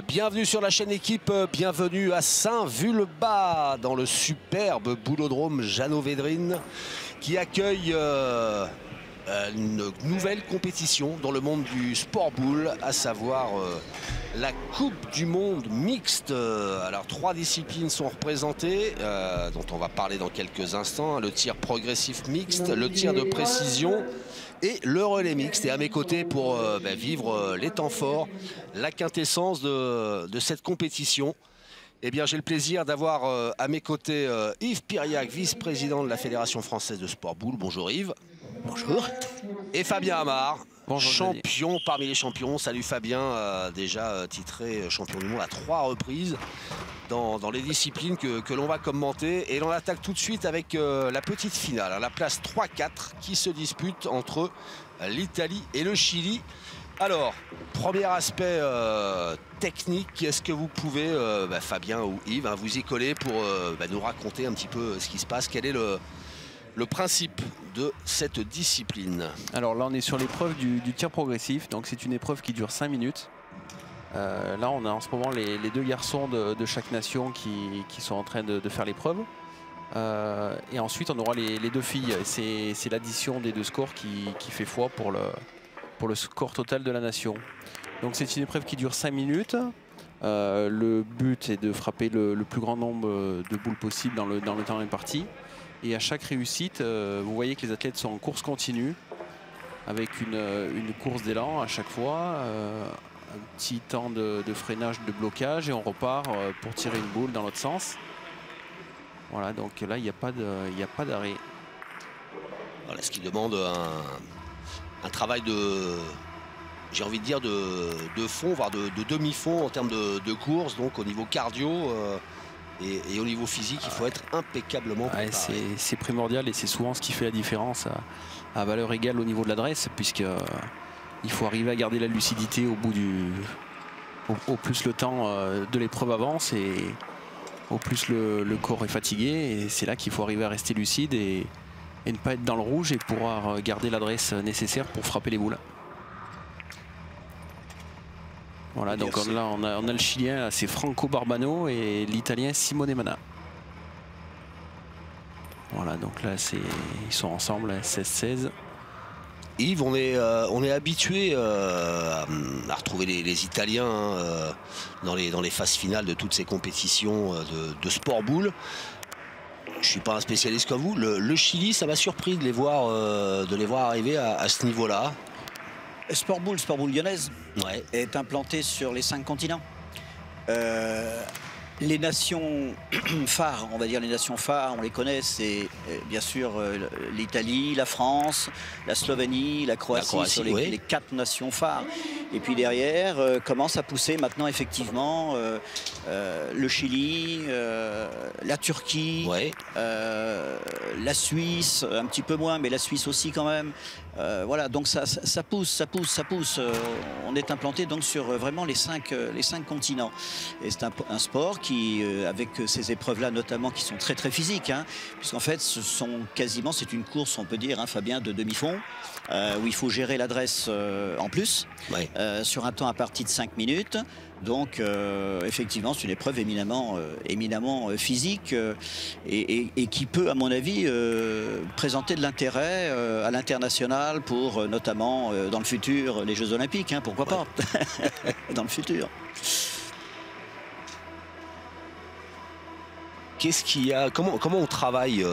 Bienvenue sur la chaîne Équipe, bienvenue à Saint-Vulbas dans le superbe boulodrome Jeannot Védrine qui accueille une nouvelle compétition dans le monde du sport boule, à savoir la Coupe du Monde mixte. Alors 3 disciplines sont représentées, dont on va parler dans quelques instants. Le tir progressif mixte, le tir de précision et le relais mixte. Et à mes côtés pour vivre les temps forts, la quintessence de cette compétition, eh bien, j'ai le plaisir d'avoir à mes côtés Yves Piriac, vice-président de la Fédération française de sport boule. Bonjour Yves. Bonjour. Et Fabien Amar, bonjour, champion parmi les champions. Salut Fabien, déjà titré champion du monde à 3 reprises dans les disciplines que l'on va commenter. Et l'on attaque tout de suite avec la petite finale, la place 3-4 qui se dispute entre l'Italie et le Chili. Alors, premier aspect technique, est-ce que vous pouvez, Fabien ou Yves, vous y coller pour nous raconter un petit peu ce qui se passe? Quel est le principe de cette discipline? Alors là, on est sur l'épreuve du tir progressif. Donc c'est une épreuve qui dure 5 minutes. Là, on a en ce moment les 2 garçons de chaque nation qui sont en train de faire l'épreuve. Et ensuite, on aura les 2 filles. C'est l'addition des 2 scores qui fait foi pour le score total de la nation. Donc c'est une épreuve qui dure 5 minutes. Le but est de frapper le plus grand nombre de boules possible dans le temps imparti. Et à chaque réussite, vous voyez que les athlètes sont en course continue, avec une course d'élan à chaque fois, un petit temps de freinage, de blocage, et on repart pour tirer une boule dans l'autre sens. Voilà, donc là, il n'y a pas d'arrêt. Voilà, ce qui demande un travail de, j'ai envie de dire, de fond, voire de demi-fond en termes de course, donc au niveau cardio. Et au niveau physique, il faut être impeccablement préparé. C'est primordial et c'est souvent ce qui fait la différence à valeur égale au niveau de l'adresse, puisqu'il faut arriver à garder la lucidité au plus le temps de l'épreuve avance et au plus le corps est fatigué. Et c'est là qu'il faut arriver à rester lucide et ne pas être dans le rouge et pouvoir garder l'adresse nécessaire pour frapper les boules. Voilà, donc là on a le Chilien, c'est Franco Barbano, et l'Italien Simone Mana. Voilà, donc là ils sont ensemble, 16-16. Yves, on est habitué à retrouver les Italiens dans les phases finales de toutes ces compétitions de sport boule. Je ne suis pas un spécialiste comme vous. Le Chili, ça m'a surpris de les voir arriver à ce niveau-là. Sport boule lyonnaise, ouais, est implanté sur les 5 continents. Les nations phares, on va dire les nations phares, on les connaît, c'est bien sûr l'Italie, la France, la Slovénie, la Croatie sont oui, les 4 nations phares. Et puis derrière, commence à pousser maintenant effectivement le Chili, la Turquie, ouais, la Suisse, un petit peu moins, mais la Suisse aussi quand même. Voilà, donc ça pousse. On est implanté donc sur vraiment les 5 continents. Et c'est un sport qui, avec ces épreuves-là notamment, qui sont très physiques, puisqu'en fait, c'est une course, on peut dire, Fabien, de demi-fond, où il faut gérer l'adresse en plus, ouais, sur un temps à partir de 5 minutes. Donc effectivement, c'est une épreuve éminemment physique et qui peut, à mon avis, présenter de l'intérêt à l'international pour notamment dans le futur les Jeux Olympiques, pourquoi pas, dans le futur. Qu'est-ce qu'il y a, comment on travaille,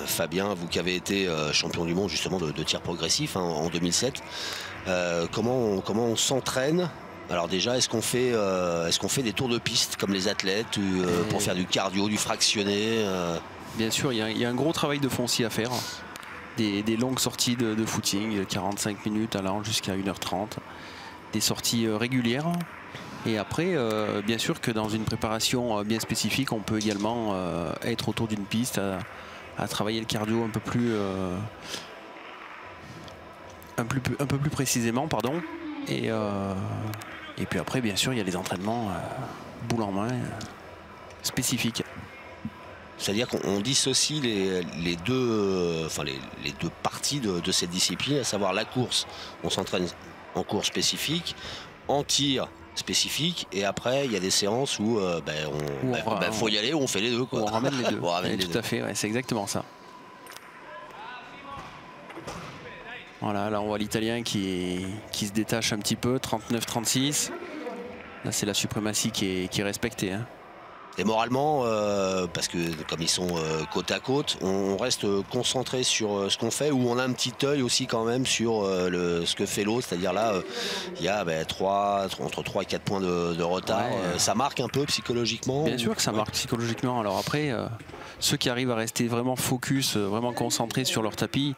Fabien, vous qui avez été champion du monde justement de tir progressif en 2007, comment on s'entraîne? Alors déjà, est-ce qu'on fait des tours de piste comme les athlètes pour faire du cardio, du fractionné? Bien sûr, il y a un gros travail de foncier à faire. Des longues sorties de footing, 45 minutes allant jusqu'à 1h30. Des sorties régulières. Et après, bien sûr que dans une préparation bien spécifique, on peut également être autour d'une piste à travailler le cardio un peu plus précisément, pardon. Et puis après, bien sûr, il y a les entraînements boule en main spécifiques. C'est-à-dire qu'on dissocie les deux parties de cette discipline, à savoir la course. On s'entraîne en course spécifique, en tir spécifiques. Et après, il y a des séances où faut y aller, où on fait les deux. Quoi. On ramène les deux. On ramène les tout deux. à fait, ouais, c'est exactement ça. Voilà, là on voit l'Italien qui se détache un petit peu, 39-36. Là c'est la suprématie qui est respectée. Hein. Et moralement, parce que comme ils sont côte à côte, on reste concentré sur ce qu'on fait, ou on a un petit œil aussi quand même sur ce que fait l'autre. C'est-à-dire là, il y a entre 3 et 4 points de retard. Ouais. Ça marque un peu psychologiquement. Bien sûr que ça marque psychologiquement. Alors après, ceux qui arrivent à rester vraiment focus, vraiment concentrés sur leur tapis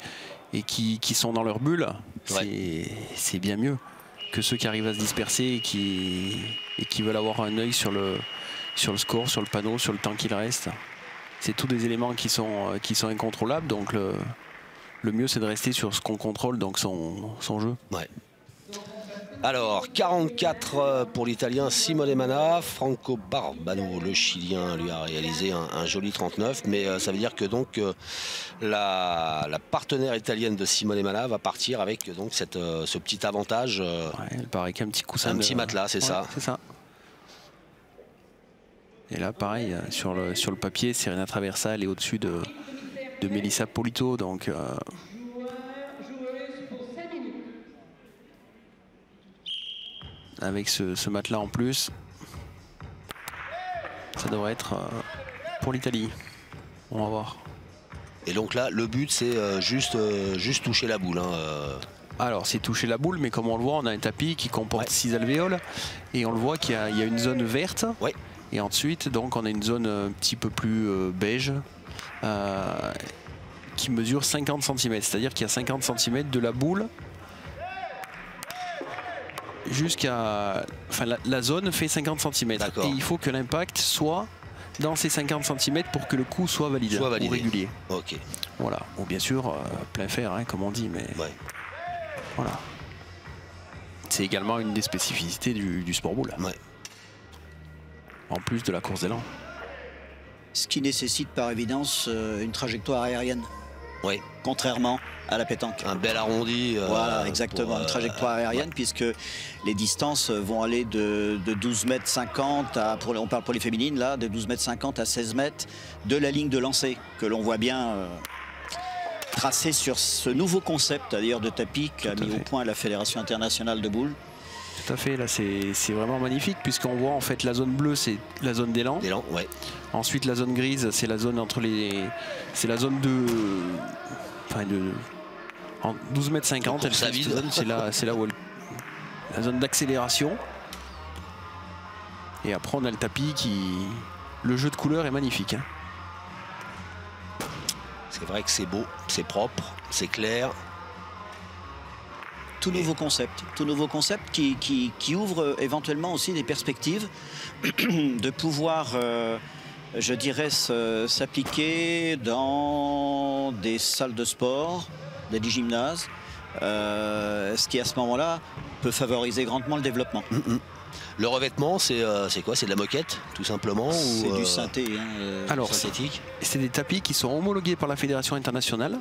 et qui sont dans leur bulle, c'est bien mieux que ceux qui arrivent à se disperser et qui veulent avoir un œil sur le score, sur le panneau, sur le temps qu'il reste. C'est tous des éléments qui sont incontrôlables, donc le mieux c'est de rester sur ce qu'on contrôle, donc son jeu. Ouais. Alors 44 pour l'Italien Simone Mana. Franco Barbano, le Chilien, lui a réalisé un joli 39, mais ça veut dire que donc la partenaire italienne de Simone Mana va partir avec donc ce petit avantage. Ouais, elle part avec un petit coussin, un petit matelas, c'est ça. C'est ça. Et là, pareil, sur le papier, Serena Traversa, elle est au-dessus de Melissa Polito. Donc, avec ce matelas en plus, ça devrait être pour l'Italie. On va voir. Et donc là, le but, c'est juste toucher la boule. Hein. Alors, c'est toucher la boule, mais comme on le voit, on a un tapis qui comporte 6 alvéoles. Et on le voit qu'il y a une zone verte. Ouais. Et ensuite, donc, on a une zone un petit peu plus beige qui mesure 50 cm. C'est-à-dire qu'il y a 50 cm de la boule jusqu'à... Enfin, la zone fait 50 cm. Et il faut que l'impact soit dans ces 50 cm pour que le coup soit valide. Ou régulier. Ok. Voilà. Ou bien sûr, plein fer, hein, comme on dit. Mais voilà. C'est également une des spécificités du sport boule. Ouais. En plus de la course d'élan. Ce qui nécessite par évidence une trajectoire aérienne. Oui. Contrairement à la pétanque. Un bel arrondi. Voilà, exactement. Une trajectoire aérienne, puisque les distances vont aller de 12 mètres 50 à, on parle pour les féminines, là, de 12 mètres 50 à 16 mètres de la ligne de lancer, que l'on voit bien tracée sur ce nouveau concept, d'ailleurs, de tapis qu'a mis au point la Fédération internationale de boules. Tout à fait, là c'est vraiment magnifique puisqu'on voit en fait la zone bleue c'est la zone d'élan. Ouais. Ensuite la zone grise c'est la zone entre les. C'est la zone de. Enfin en 12 mètres 50, c'est là où la zone d'accélération. Et après on a le tapis qui. Le jeu de couleurs est magnifique. Hein. C'est vrai que c'est beau, c'est propre, c'est clair. Tout nouveau concept qui ouvre éventuellement aussi des perspectives de pouvoir, je dirais, s'appliquer dans des salles de sport, des gymnases, ce qui à ce moment-là peut favoriser grandement le développement. Le revêtement, c'est quoi? C'est de la moquette, tout simplement? C'est du synthé, hein, alors, synthétique. C'est des tapis qui sont homologués par la Fédération internationale,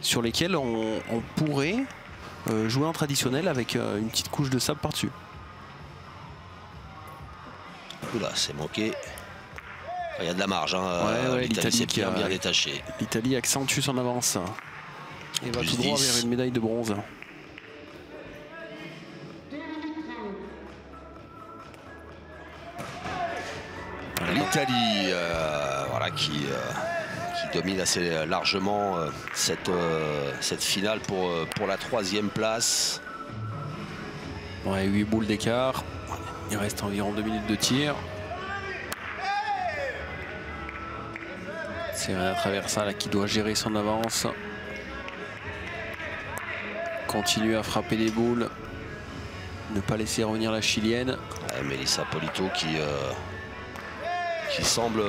sur lesquels on pourrait jouer en traditionnel avec une petite couche de sable par-dessus. Oula, c'est manqué. Il y a de la marge. Hein. L'Italie s'est bien détaché. L'Italie accentue son avance et va tout droit vers une médaille de bronze. L'Italie, voilà, qui domine assez largement cette finale pour la 3e place. Ouais, 8 boules d'écart. Il reste environ 2 minutes de tir. Serena Traversa là, qui doit gérer son avance. Continue à frapper des boules. Ne pas laisser revenir la Chilienne. Melissa Polito qui semble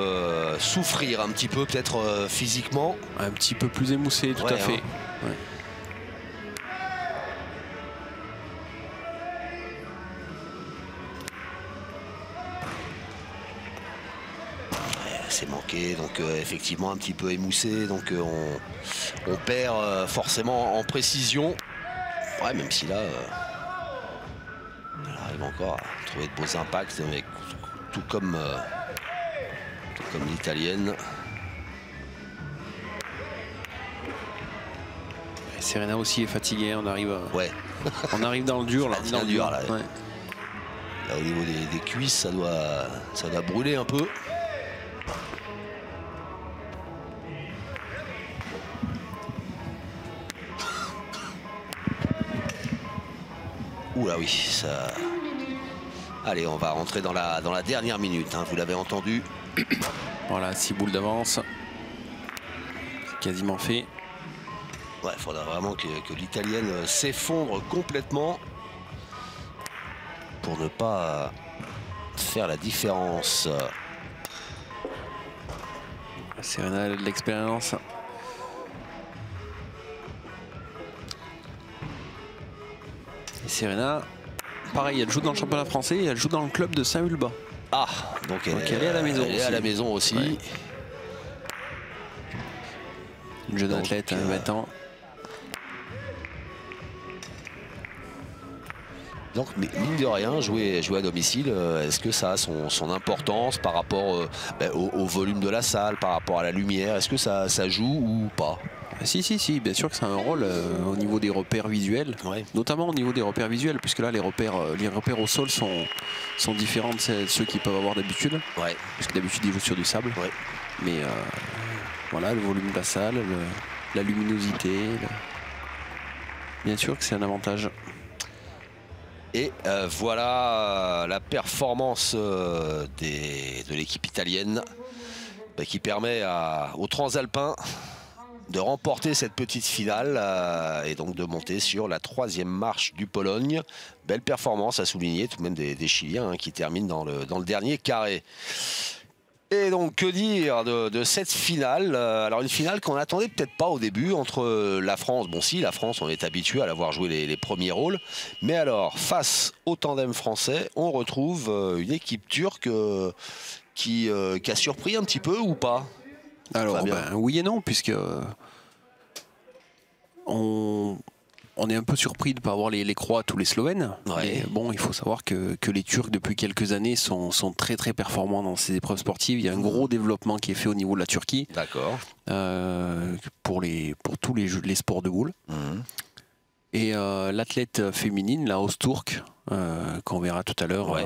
souffrir un petit peu, peut-être physiquement. Un petit peu plus émoussé, tout à fait. Hein. Ouais. C'est manqué, donc effectivement un petit peu émoussé, donc on perd forcément en précision. Ouais, même si là, elle arrive encore à trouver de beaux impacts, mais tout comme l'italienne. Serena aussi est fatiguée, on arrive, Ouais. on arrive dans le dur. Là, Dans le dur, là. Ouais. Là, au niveau des cuisses, ça doit brûler un peu. Oula oui, ça... Allez, on va rentrer dans la dernière minute, hein, vous l'avez entendu. Voilà, 6 boules d'avance. C'est quasiment fait. Ouais, il faudra vraiment que l'italienne s'effondre complètement pour ne pas faire la différence. Serena a de l'expérience. Et Serena, pareil, elle joue dans le championnat français et elle joue dans le club de Saint-Ulbas. Ah, donc elle est à la maison elle est aussi. à la maison aussi. Ouais. Une jeune Donc, athlète, 20 ans. Donc, mine de rien, jouer à domicile, est-ce que ça a son importance par rapport au volume de la salle, par rapport à la lumière? Est-ce que ça joue ou pas? Si, bien sûr que ça a un rôle au niveau des repères visuels, Ouais. notamment au niveau des repères visuels, puisque là les repères au sol sont différents de ceux qu'ils peuvent avoir d'habitude, Ouais. puisque d'habitude ils jouent sur du sable. Ouais. Mais voilà, le volume de la salle, la luminosité, bien sûr que c'est un avantage. Et voilà la performance de l'équipe italienne qui permet aux Transalpins de remporter cette petite finale et donc de monter sur la 3e marche du Pologne. Belle performance à souligner, tout de même des Chiliens qui terminent dans le dernier carré. Et donc, que dire de cette finale? Alors, une finale qu'on n'attendait peut-être pas au début entre la France. Bon, si, la France, on est habitué à la voir jouer les premiers rôles. Mais alors, face au tandem français, on retrouve une équipe turque qui a surpris un petit peu ou pas? Alors, oui et non, puisque on est un peu surpris de ne pas avoir les Croates ou les Slovènes. Ouais. Mais bon, il faut savoir que les Turcs, depuis quelques années, sont très très performants dans ces épreuves sportives. Il y a un gros développement qui est fait au niveau de la Turquie. D'accord. Pour tous les sports de boule. Et l'athlète féminine, la Ozturk, qu'on verra tout à l'heure, Ouais.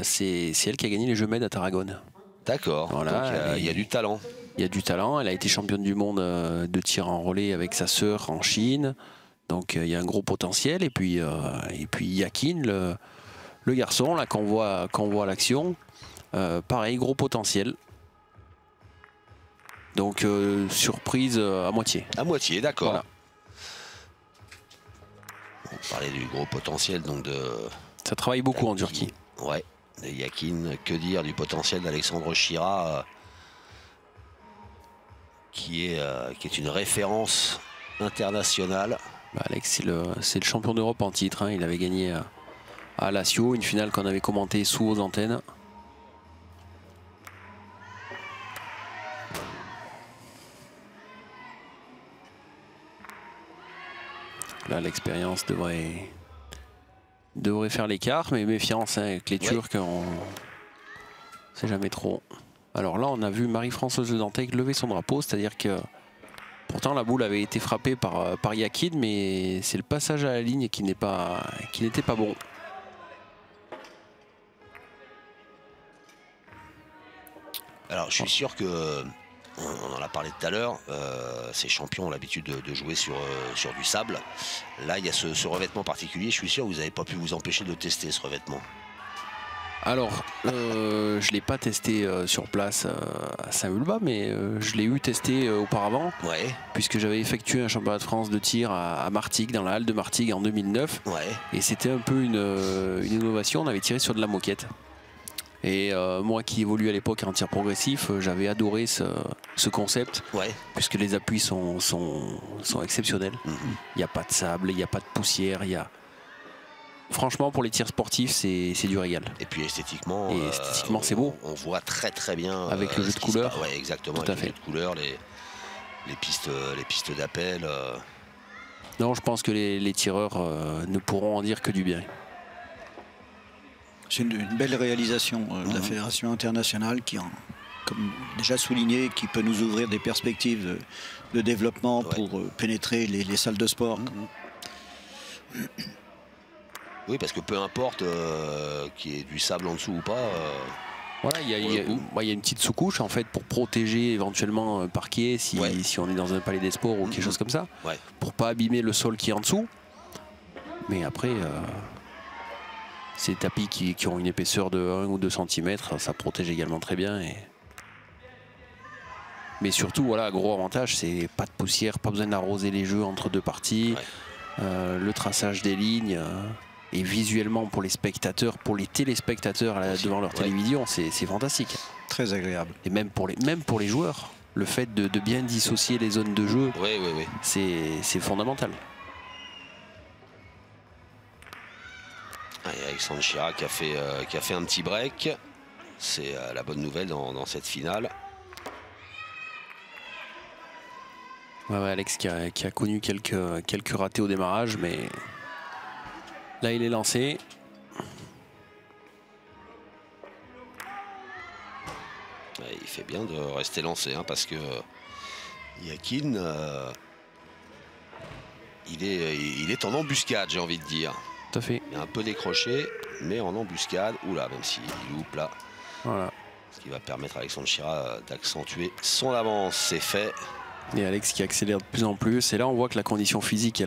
c'est elle qui a gagné les Jeux Med à Tarragone. D'accord. Voilà, donc il y a du talent. Il y a du talent. Elle a été championne du monde de tir en relais avec sa sœur en Chine. Donc il y a un gros potentiel. Et puis Yakin, le garçon là qu'on voit à l'action, pareil, gros potentiel. Donc surprise à moitié. À moitié, d'accord. Voilà. On parlait du gros potentiel donc de... Ça travaille beaucoup en Turquie. Ouais, de Yakin, que dire du potentiel d'Alexandre Chira, qui est une référence internationale. Bah, Alex, c'est le champion d'Europe en titre. Hein. Il avait gagné à Lazio, une finale qu'on avait commentée sous aux antennes. Là, l'expérience devrait faire l'écart, mais méfiance hein, avec les Turcs, on sait jamais trop. Alors là, on a vu Marie-Françoise Dantec lever son drapeau, c'est-à-dire que pourtant la boule avait été frappée par Yakin, mais c'est le passage à la ligne qui n'était pas bon. Alors, je suis sûr que, on en a parlé tout à l'heure, ces champions ont l'habitude de jouer sur du sable. Là, il y a ce revêtement particulier. Je suis sûr que vous n'avez pas pu vous empêcher de tester ce revêtement. Alors, je ne l'ai pas testé sur place à Saint-Ulbas, mais je l'ai eu testé auparavant, Ouais. puisque j'avais effectué un championnat de France de tir à Martigues, dans la halle de Martigues en 2009. Ouais. Et c'était un peu une innovation, on avait tiré sur de la moquette. Et moi qui évolue à l'époque en tir progressif, j'avais adoré ce concept, Ouais. puisque les appuis sont exceptionnels. Mhm. Il n'y a pas de sable, il n'y a pas de poussière, franchement, pour les tirs sportifs, c'est du régal. Et puis esthétiquement, c'est beau. On voit très très bien Avec le jeu ce de qui se couleurs. passe. Ouais, exactement. Tout avec à le fait. jeu de couleurs, les pistes d'appel. Non, je pense que les tireurs ne pourront en dire que du bien. C'est une belle réalisation de la Fédération internationale qui, comme déjà souligné, qui peut nous ouvrir des perspectives de développement pour pénétrer les salles de sport. Oui, parce que peu importe qu'il y ait du sable en dessous ou pas. Voilà, il y a une petite sous-couche en fait pour protéger éventuellement un parquet si on est dans un palais des sports ou quelque chose comme ça, pour pas abîmer le sol qui est en dessous. Mais après, ces tapis qui ont une épaisseur de 1 ou 2 cm, ça protège également très bien. Mais surtout, voilà, gros avantage, c'est pas de poussière, pas besoin d'arroser les jeux entre deux parties, le traçage des lignes. Et visuellement pour les spectateurs, pour les téléspectateurs devant leur télévision, c'est fantastique. Très agréable. Et même pour les joueurs, le fait de bien dissocier les zones de jeu, c'est fondamental. Et Alexandre Chirac qui a fait un petit break. C'est la bonne nouvelle dans cette finale. Alex qui a connu quelques ratés au démarrage, mais là il est lancé. Il fait bien de rester lancé parce que Yakin il est en embuscade, j'ai envie de dire. Tout à fait. Il est un peu décroché, mais en embuscade. Oula, même s'il loupe là. Voilà. Ce qui va permettre à Alexandre Chirac d'accentuer son avance. C'est fait. Et Alex qui accélère de plus en plus. Et là, on voit que la condition physique,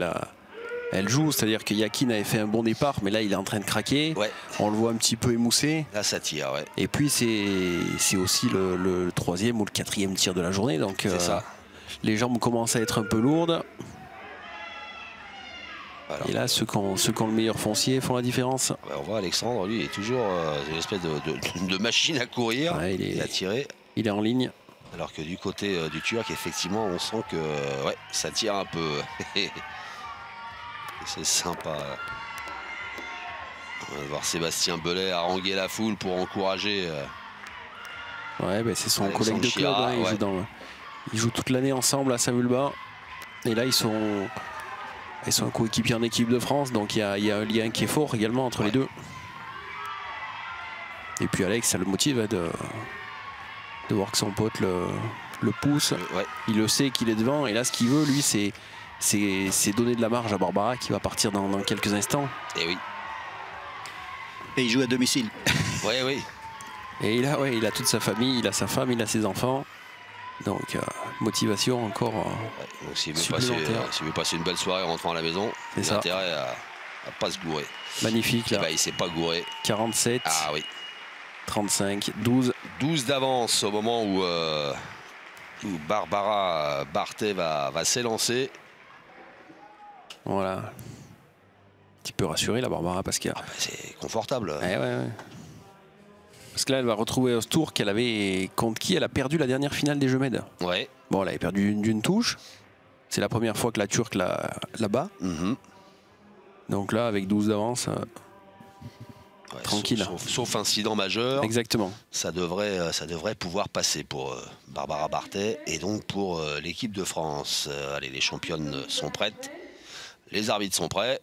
elle joue. C'est-à-dire que Yakin avait fait un bon départ, mais là, il est en train de craquer. On le voit un petit peu émoussé. Là, ça tire, Et puis, c'est aussi le 3e ou le 4e tir de la journée. Donc, ça. Les jambes commencent à être un peu lourdes. Alors, et là, ceux qui ont le meilleur foncier font la différence. On voit Alexandre, lui, il est toujours une espèce de machine à courir. Il a tiré. Il est en ligne. Alors que du côté du Turc, effectivement, on sent que ça tire un peu. C'est sympa. On va voir Sébastien Bellet haranguer la foule pour encourager. C'est son collègue de club. Ils jouent toute l'année ensemble à Saint-Vulbas. Et là, ils sont coéquipiers en équipe de France. Donc il y a un lien qui est fort également entre les deux. Et puis Alex, ça le motive de voir que son pote le pousse. Il le sait qu'il est devant. Et là, ce qu'il veut, lui, c'est donner de la marge à Barbara qui va partir dans quelques instants. Et oui. Et il joue à domicile. Et il a toute sa famille, il a sa femme, il a ses enfants. Donc motivation encore s'il veut passer une belle soirée en rentrant à la maison, il a intérêt à pas se gourer. Magnifique là. Il s'est pas gouré. 47. 35, 12. 12 d'avance au moment où Barbara Barthé va s'élancer. Voilà. Un petit peu rassuré la Barbara parce que c'est confortable. Parce que là, elle va retrouver Öztürk qu'elle avait contre qui elle a perdu la dernière finale des Jeux Med. Bon, elle avait perdu d'une touche. C'est la première fois que la Turque la bat. Donc là, avec 12 d'avance, tranquille. Sauf incident majeur. Exactement. Ça devrait pouvoir passer pour Barbara Barthé et donc pour l'équipe de France. Allez, les championnes sont prêtes. Les arbitres sont prêts.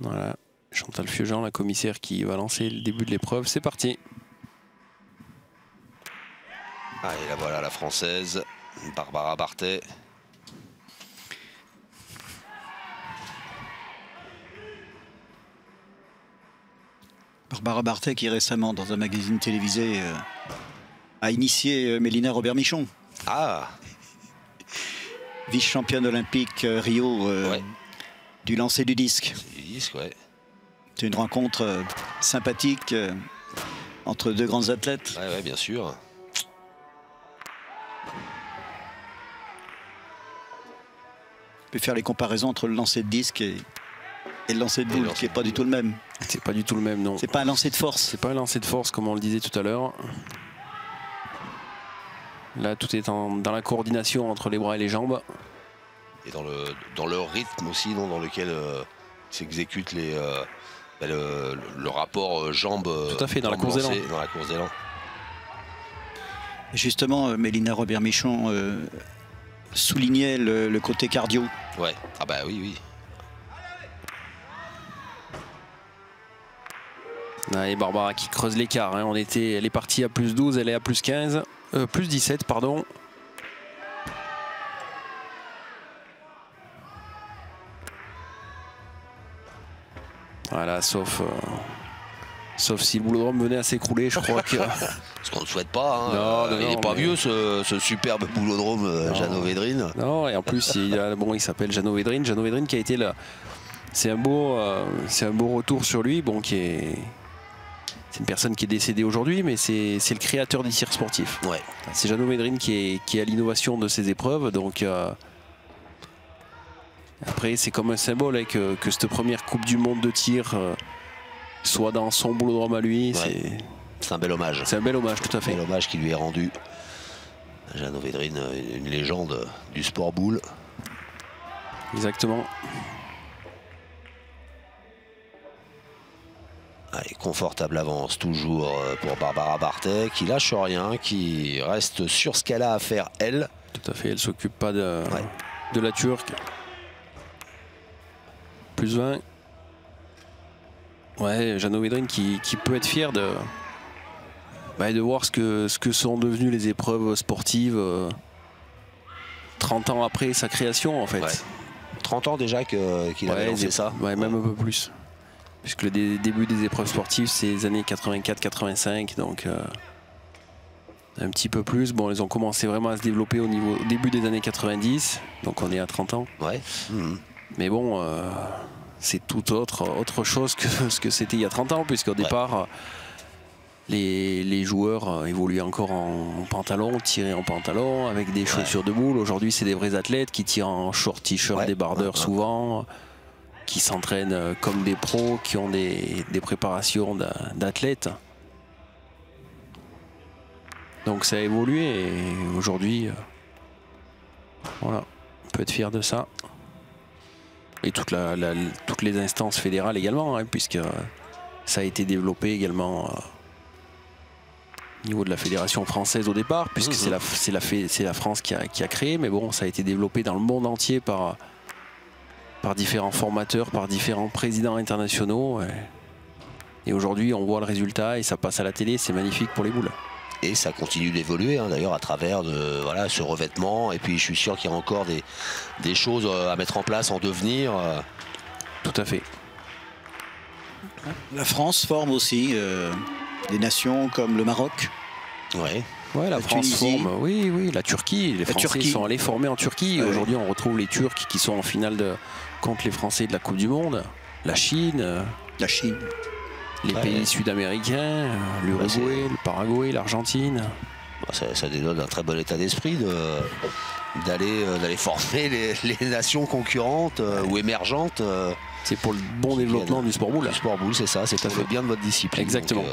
Voilà. Chantal Fieugent, la commissaire qui va lancer le début de l'épreuve. C'est parti. Allez, la voilà la française, Barbara Barthé. Barbara Barthé qui récemment, dans un magazine télévisé, a initié Mélina Robert-Michon. Vice-championne olympique Rio du lancer du disque. C'est une rencontre sympathique entre deux grands athlètes. Bien sûr. On peut faire les comparaisons entre le lancer de disque et le lancer de boule, qui n'est pas du tout le même. C'est pas du tout le même, non. C'est pas un lancer de force. C'est pas un lancer de force, comme on le disait tout à l'heure. Là, tout est dans la coordination entre les bras et les jambes. Et dans le rythme aussi, dans lequel s'exécute le rapport jambes. Tout à fait, dans la course d'élan. Justement, Mélina Robert-Michon soulignait le côté cardio. Oui. Et Barbara qui creuse l'écart. Hein. Elle est partie à plus 12, elle est à plus 15, plus 17, pardon. Voilà, sauf si le boulodrome venait à s'écrouler, je crois que... Ce qu'on ne souhaite pas. Hein. Il n'est pas vieux ce superbe boulodrome Jeannot Védrine. Non, et en plus il s'appelle Jeannot Védrine. Jeannot Védrine qui a été là. C'est un beau retour sur lui. Bon, c'est une personne qui est décédée aujourd'hui, mais c'est le créateur des tirs sportifs. Ouais. C'est Jeannot Védrine qui est à l'innovation de ces épreuves. Donc après, c'est comme un symbole hein, que cette première Coupe du Monde de tir soit dans son boulodrome à lui. Ouais. C'est un bel hommage. C'est un bel hommage, tout à fait. Un bel hommage qui lui est rendu. Jeannot Védrine, une légende du sport boule. Exactement. Allez, confortable avance toujours pour Barbara Bartet, qui lâche rien, qui reste sur ce qu'elle a à faire, elle. Tout à fait, elle s'occupe pas de la Turque. Plus 20. Ouais, Jeannot Védrine qui peut être fier de voir ce que sont devenues les épreuves sportives 30 ans après sa création en fait. Ouais. 30 ans déjà qu'il avait lancé ça. Ouais, même un peu plus. Puisque le début des épreuves sportives, c'est les années 84-85, donc un petit peu plus. Bon, elles ont commencé vraiment à se développer au début des années 90, donc on est à 30 ans. Ouais. Mais bon, c'est tout autre chose que ce que c'était il y a 30 ans, puisqu'au départ, les joueurs évoluaient encore en pantalon, tiraient en pantalon, avec des chaussures de boule. Aujourd'hui, c'est des vrais athlètes qui tirent en short t-shirt, débardeurs souvent, qui s'entraînent comme des pros, qui ont des préparations d'athlètes. Donc ça a évolué et aujourd'hui, voilà, on peut être fier de ça. Et toutes les instances fédérales également, hein, puisque ça a été développé également au niveau de la fédération française au départ, puisque c'est la France qui a créé, mais bon, ça a été développé dans le monde entier par différents formateurs, par différents présidents internationaux. Et aujourd'hui, on voit le résultat et ça passe à la télé, c'est magnifique pour les boules. Et ça continue d'évoluer hein, d'ailleurs à travers ce revêtement. Et puis je suis sûr qu'il y a encore des choses à mettre en place, en devenir. Tout à fait. La France forme aussi des nations comme le Maroc. Ouais. Ouais, la France Tunisie. forme, oui, la Turquie. Les Français sont allés former en Turquie. Aujourd'hui, on retrouve les Turcs qui sont en finale contre les Français de la Coupe du Monde. La Chine. Les pays sud-américains, l'Uruguay, le Paraguay, l'Argentine. Ça dénote un très bon état d'esprit d'aller former les nations concurrentes ou émergentes. C'est pour le bon développement du sport boule. Du sport boule, c'est ça, c'est pour le bien de votre discipline. Exactement. Donc,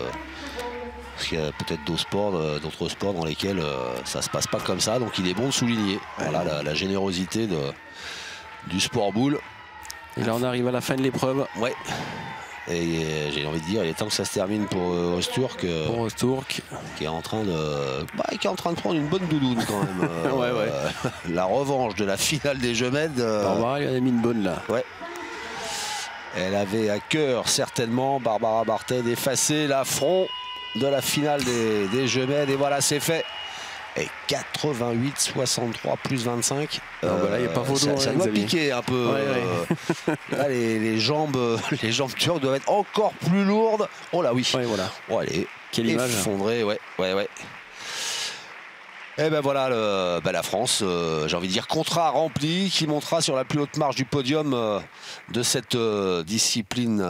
parce qu'il y a peut-être d'autres sports dans lesquels ça se passe pas comme ça, donc il est bon de souligner voilà, la générosité du sport boule. Et là on arrive à la fin de l'épreuve. Ouais. Et j'ai envie de dire, il est temps que ça se termine pour Öztürk. Qui est en train de prendre une bonne doudoune quand même. La revanche de la finale des Jeux Med. Barbara, elle a mis une bonne là. Ouais. Elle avait à cœur certainement, Barbara Bartet, d'effacer l'affront de la finale des Jeux Med. Et voilà, c'est fait. Et 88-63 plus 25. Là, il n'y a pas photo. Ça doit piquer un peu. Là, les jambes turques doivent être encore plus lourdes. Oh là oui. Voilà. Oh, allez. Quelle image. Effondrée, ouais. Et ben voilà la France, j'ai envie de dire contrat rempli, qui montera sur la plus haute marche du podium de cette discipline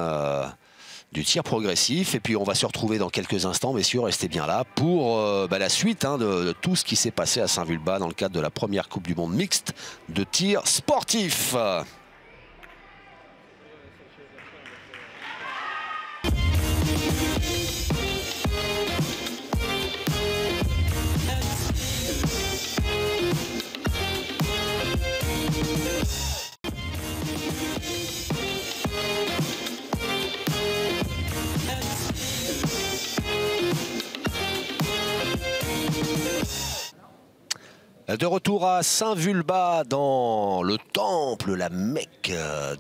du tir progressif. Et puis on va se retrouver dans quelques instants, messieurs, restez bien là pour la suite de tout ce qui s'est passé à Saint-Vulbas dans le cadre de la première Coupe du Monde mixte de tir sportif. De retour à Saint-Vulbas dans le temple, la Mecque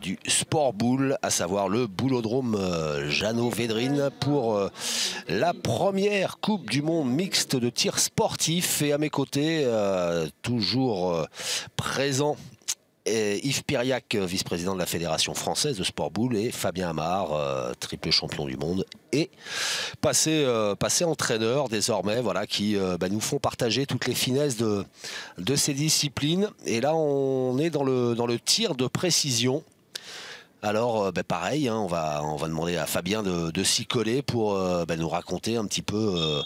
du sport boule, à savoir le boulodrome Jeannot-Védrine pour la première Coupe du Monde mixte de tir sportif. Et à mes côtés, toujours présent, Yves Piriac, vice-président de la Fédération française de sport boule, et Fabien Amar, triple champion du monde et passé entraîneur désormais, voilà, qui nous font partager toutes les finesses de ces disciplines. Et là, on est dans le tir de précision. Alors, pareil, hein, on va demander à Fabien de s'y coller pour nous raconter un petit peu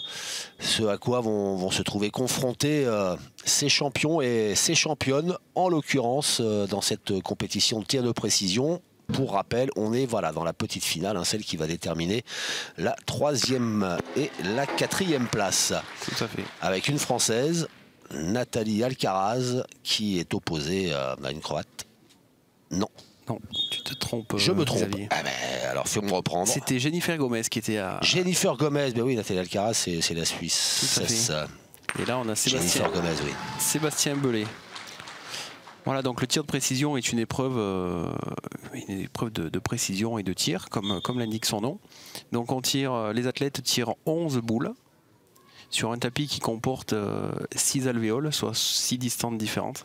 ce à quoi vont se trouver confrontés ces champions et ces championnes, en l'occurrence dans cette compétition de tir de précision. Pour rappel, on est dans la petite finale, hein, celle qui va déterminer la 3e et la 4e place. Tout à fait. Avec une Française, Nathalie Alcaraz, qui est opposée à une Croate. Non. Non, tu te trompes. Je me trompe. Ah alors fais-moi reprendre. C'était Jennifer Gomez qui était à... Jennifer Gomez, ben oui, Nathalie Alcaraz, c'est la Suisse. Tout à fait. Ça. Et là, on a Jennifer Gomez, oui. Sébastien Belay. Voilà, donc le tir de précision est une épreuve de précision et de tir, comme l'indique son nom. Donc les athlètes tirent 11 boules sur un tapis qui comporte 6 alvéoles, soit 6 distances différentes.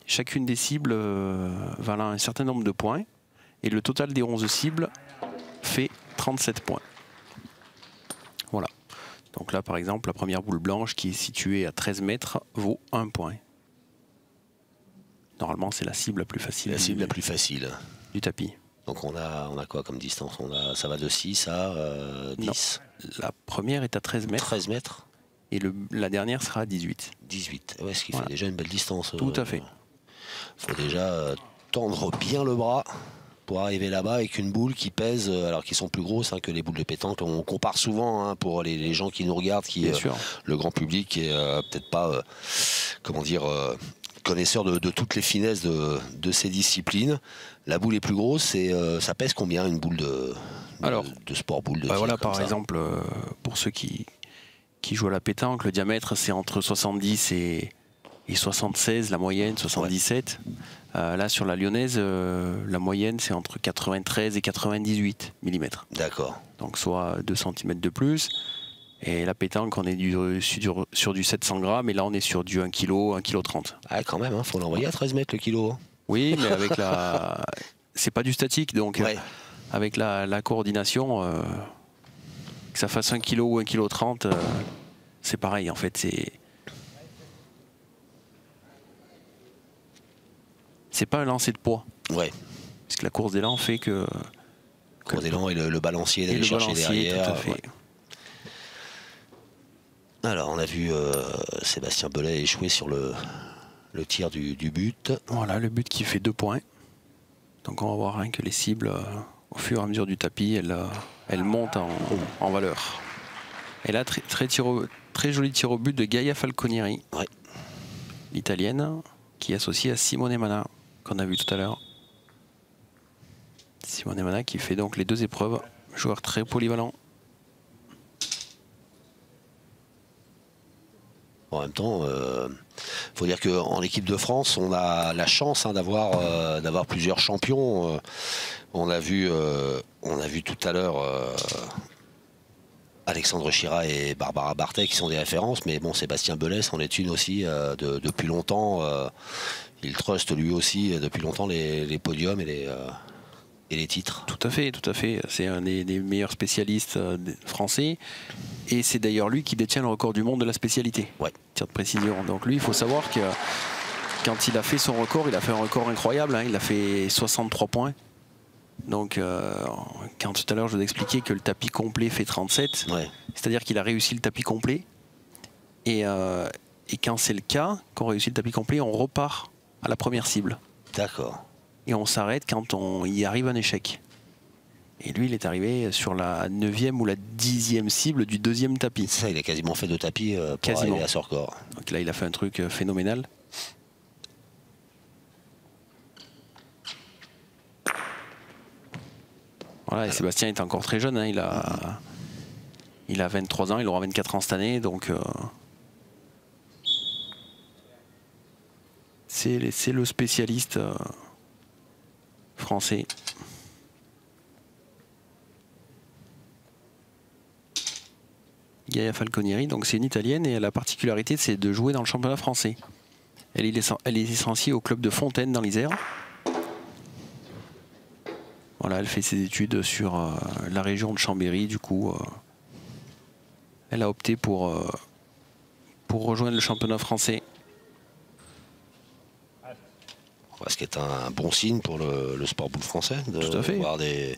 Chacune des cibles valant un certain nombre de points, et le total des 11 cibles fait 37 points. Voilà. Donc là, par exemple, la première boule blanche qui est située à 13 mètres vaut 1 point. Normalement, c'est la cible la plus facile. La cible la plus facile du tapis. Donc on a quoi comme distance? Ça va de 6 à 10 non. La première est à 13 mètres. 13 mètres. Et la dernière sera à 18. 18, ouais, ce qui fait déjà une belle distance. Tout à fait. Il faut déjà tendre bien le bras pour arriver là-bas avec une boule qui pèse, alors qu'ils sont plus grosses que les boules de pétanque. On compare souvent, hein, pour les gens qui nous regardent, le grand public est peut-être pas, connaisseur de toutes les finesses de ces disciplines. La boule est plus grosse, et ça pèse combien une boule de sport boule de tir, voilà, comme par ça. exemple, pour ceux qui jouent à la pétanque, le diamètre c'est entre 70 et 76, la moyenne 77. Ouais. Là sur la lyonnaise, la moyenne c'est entre 93 et 98 mm. D'accord. Donc soit 2 cm de plus. Et la pétanque, on est sur du 700 grammes, et là on est sur du 1 kg, 1 kg 30. Ah, quand même, hein, faut l'envoyer à 13 mètres le kilo. Oui, mais avec c'est pas du statique, donc avec la coordination, que ça fasse 1 kg ou 1 kg 30, c'est pareil en fait. C'est pas un lancer de poids. Ouais. Parce que la course d'élan fait que... Course d'élan et le balancier d'aller chercher derrière. Tout à fait. Ouais. Alors on a vu Sébastien Belay échouer sur le tir du but. Voilà, le but qui fait 2 points. Donc on va voir que les cibles, au fur et à mesure du tapis, elles montent en valeur. Et là, très joli tir au but de Gaia Falconieri, l'italienne, qui est associée à Simone Mana, qu'on a vu tout à l'heure. Simone Mana qui fait donc les 2 épreuves, joueur très polyvalent. En même temps, faut dire qu'en équipe de France, on a la chance, hein, d'avoir plusieurs champions. On a vu tout à l'heure Alexandre Chira et Barbara Bartet qui sont des références, mais bon, Sébastien Belay en est une aussi depuis longtemps. Il truste lui aussi depuis longtemps les podiums et les titres. Tout à fait, tout à fait. C'est un des meilleurs spécialistes français, et c'est d'ailleurs lui qui détient le record du monde de la spécialité. Ouais. Tir de précision. Donc lui, il faut savoir que quand il a fait son record, il a fait un record incroyable, hein. Il a fait 63 points. Donc quand tout à l'heure je vous expliquais que le tapis complet fait 37, c'est-à-dire qu'il a réussi le tapis complet, et quand c'est le cas, qu'on réussit le tapis complet, on repart à la première cible. D'accord. Et on s'arrête quand on y arrive un échec. Et lui, il est arrivé sur la 9e ou la 10e cible du 2e tapis. C'est ça, il a quasiment fait 2 tapis pour arriver à ce record. Donc là, il a fait un truc phénoménal. Voilà, et Sébastien est encore très jeune, hein. Il a 23 ans, il aura 24 ans cette année, donc C'est le spécialiste français. Gaia Falconieri, donc c'est une Italienne et la particularité c'est de jouer dans le championnat français. Elle est licenciée au club de Fontaine dans l'Isère. Voilà, elle fait ses études sur la région de Chambéry, du coup elle a opté pour rejoindre le championnat français. Ce qui est un bon signe pour le sport boule français, de Tout à fait. voir des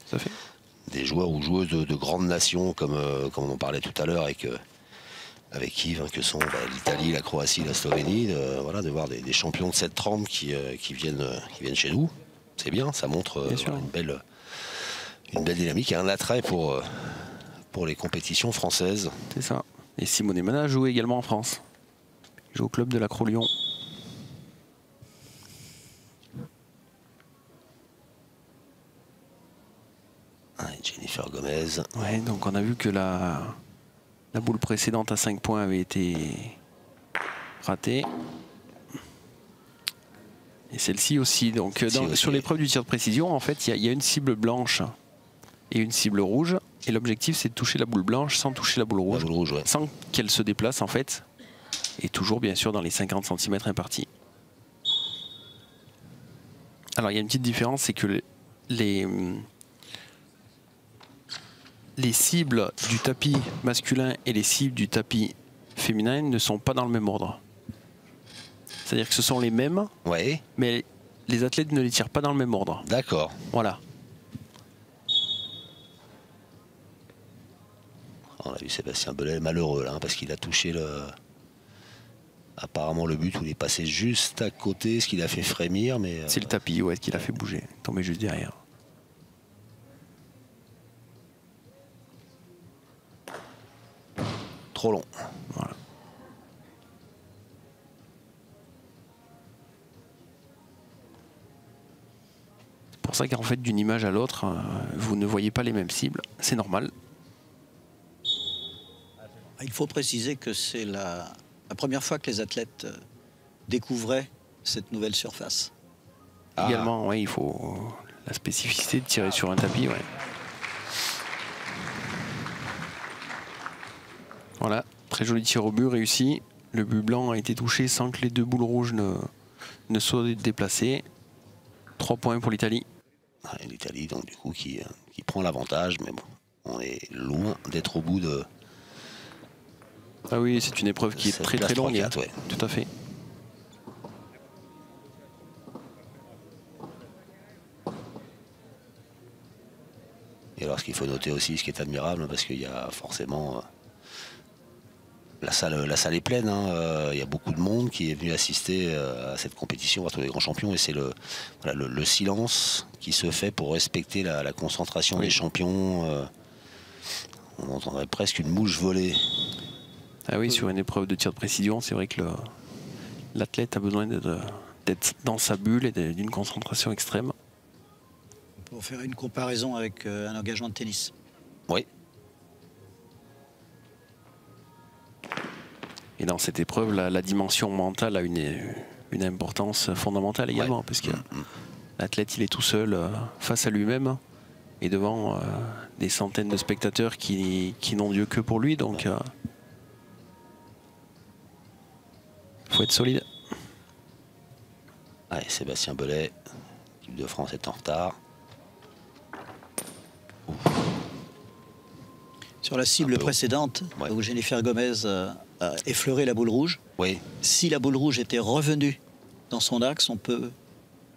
joueurs ou joueuses de grandes nations, comme on en parlait tout à l'heure avec Yves, que sont l'Italie, la Croatie, la Slovénie, de voir des champions de 7-30 qui viennent chez nous. C'est bien, ça montre une belle dynamique et un attrait pour les compétitions françaises. C'est ça. Et Simone Mana joue également en France. Il joue au club de la Crau-Lyon. Jennifer Gomez. Ouais, donc on a vu que la boule précédente à 5 points avait été ratée. Et celle-ci aussi. Donc sur l'épreuve du tir de précision, en fait, il y a une cible blanche et une cible rouge. Et l'objectif, c'est de toucher la boule blanche sans toucher la boule rouge. Ouais. Sans qu'elle se déplace, en fait. Et toujours, bien sûr, dans les 50 cm impartis. Alors, il y a une petite différence, c'est que les cibles du tapis masculin et les cibles du tapis féminin ne sont pas dans le même ordre. C'est-à-dire que ce sont les mêmes, mais les athlètes ne les tirent pas dans le même ordre. D'accord. Voilà. On a vu Sébastien Bellet malheureux là, parce qu'il a touché apparemment le but où il est passé juste à côté, ce qui l'a fait frémir. C'est le tapis qui l'a fait bouger, tombé juste derrière. Trop long. Voilà. C'est pour ça qu'en fait, d'une image à l'autre, vous ne voyez pas les mêmes cibles. C'est normal. Il faut préciser que c'est la première fois que les athlètes découvraient cette nouvelle surface. Également, il faut la spécificité de tirer sur un tapis. Ouais. Voilà, très joli tir au but réussi. Le but blanc a été touché sans que les deux boules rouges ne soient déplacées. 3 points pour l'Italie. L'Italie, donc du coup, qui prend l'avantage, mais bon, on est loin d'être au bout de... Ah oui, c'est une épreuve qui est très très longue. 3-4, ouais. Tout à fait. Et alors, ce qu'il faut noter aussi, ce qui est admirable, parce qu'il y a forcément... La salle est pleine, il y a beaucoup de monde qui est venu assister à cette compétition, à tous les grands champions, et c'est le silence qui se fait pour respecter la concentration des champions. On entendrait presque une mouche voler. Ah oui, sur une épreuve de tir de précision, c'est vrai que l'athlète a besoin d'être dans sa bulle et d'une concentration extrême. Pour faire une comparaison avec un engagement de tennis. Oui. Et dans cette épreuve, la dimension mentale a une importance fondamentale également, parce que l'athlète, il est tout seul face à lui-même et devant des centaines de spectateurs qui n'ont Dieu que pour lui, donc faut être solide. Allez, Sébastien Bellet, l'équipe de France est en retard. Sur la cible précédente, où Jennifer Gomez a effleuré la boule rouge, si la boule rouge était revenue dans son axe, on peut...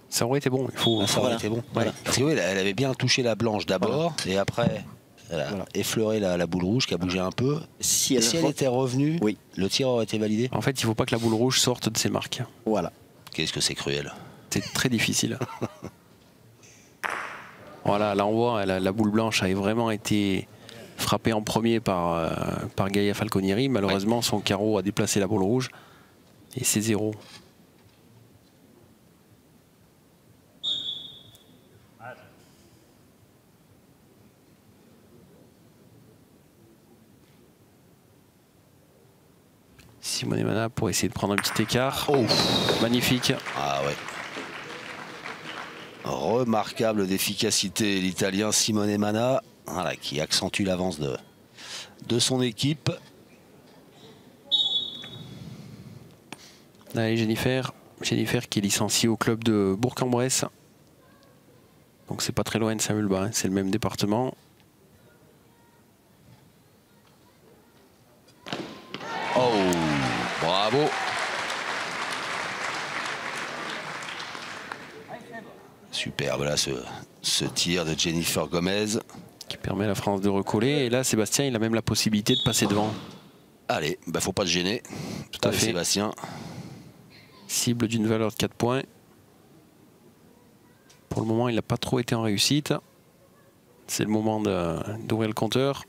Ça aurait été bon. Ça aurait été bon. Voilà. Parce qu'elle avait bien touché la blanche d'abord, et après, elle a effleuré la boule rouge qui a bougé un peu. Si elle était revenue, le tir aurait été validé. En fait, il ne faut pas que la boule rouge sorte de ses marques. Voilà. Qu'est-ce que c'est cruel. C'est très difficile. Voilà, là on voit, la boule blanche avait vraiment été frappée en premier par Gaia Falconieri. Malheureusement, son carreau a déplacé la boule rouge et c'est 0. Simone Mana pour essayer de prendre un petit écart. Oh. Magnifique. Ah ouais. Remarquable d'efficacité l'Italien Simone Mana, voilà, qui accentue l'avance de son équipe. Allez, Jennifer qui est licenciée au club de Bourg-en-Bresse. Donc c'est pas très loin de Saint-Vulbas, hein, c'est le même département. Oh, bravo. Superbe là ce tir de Jennifer Gomez. Qui permet à la France de recoller. Et là, Sébastien, il a même la possibilité de passer devant. Allez, bah faut pas te gêner. Tout à fait. Sébastien. Cible d'une valeur de 4 points. Pour le moment, il n'a pas trop été en réussite. C'est le moment d'ouvrir le compteur.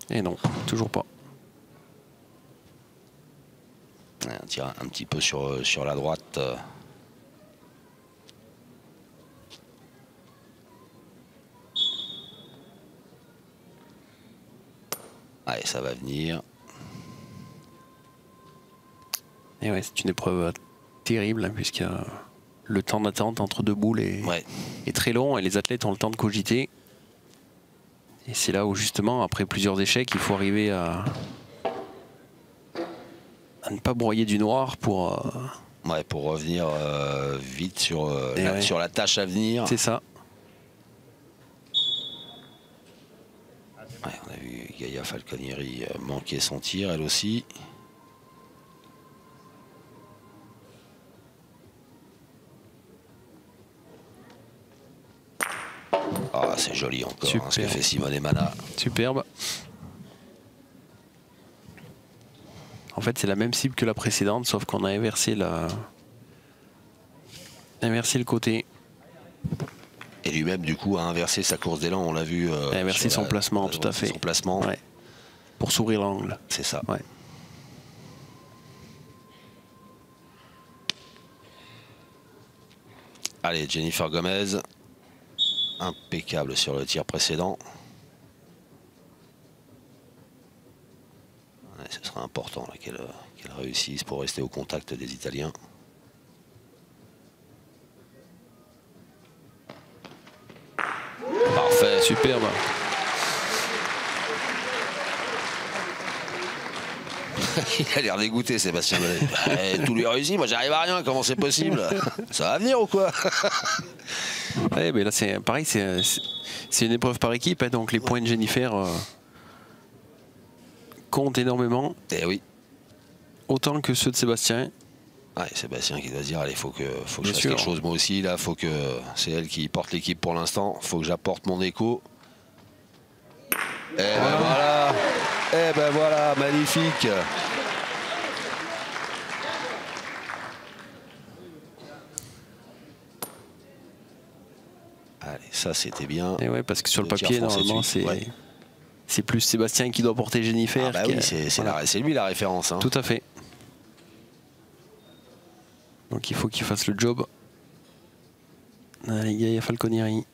Et non, toujours pas. Un tir un petit peu sur la droite. Allez, ça va venir. Et ouais, c'est une épreuve terrible, hein, puisque le temps d'attente entre deux boules est très long et les athlètes ont le temps de cogiter. Et c'est là où justement, après plusieurs échecs, il faut arriver à ne pas broyer du noir pour revenir vite sur la tâche à venir. C'est ça. Ouais, on a vu Gaia Falconieri manquer son tir, elle aussi. Ah, c'est joli encore hein, ce que fait Simone Mana. Superbe. En fait, c'est la même cible que la précédente, sauf qu'on a inversé le côté. Et lui-même, du coup, a inversé sa course d'élan, on l'a vu. Il a inversé son placement, tout à fait. Son placement. Ouais. Pour s'ouvrir l'angle. C'est ça. Ouais. Allez, Jennifer Gomez. Impeccable sur le tir précédent. Ouais, ce sera important qu'elle réussisse pour rester au contact des Italiens. Parfait, superbe. Il a l'air dégoûté, Sébastien Mallet. Tout lui réussit, moi j'arrive à rien, comment c'est possible? Ça va venir ou quoi? Ouais, mais là c'est pareil, c'est une épreuve par équipe, hein, donc les points de Jennifer comptent énormément. Eh oui. Autant que ceux de Sébastien. Ouais, Sébastien qui doit se dire, allez, faut que je fasse quelque chose moi aussi, là, faut que c'est elle qui porte l'équipe pour l'instant, faut que j'apporte mon écho. Et ben voilà, et ben voilà, magnifique. Allez, ça c'était bien. Et ouais, parce que sur le papier, normalement, c'est plus Sébastien qui doit porter Jennifer. Ah bah oui, c'est lui la référence. Hein. Tout à fait. Donc il faut qu'il fasse le job. Allez, Gaia Falconieri.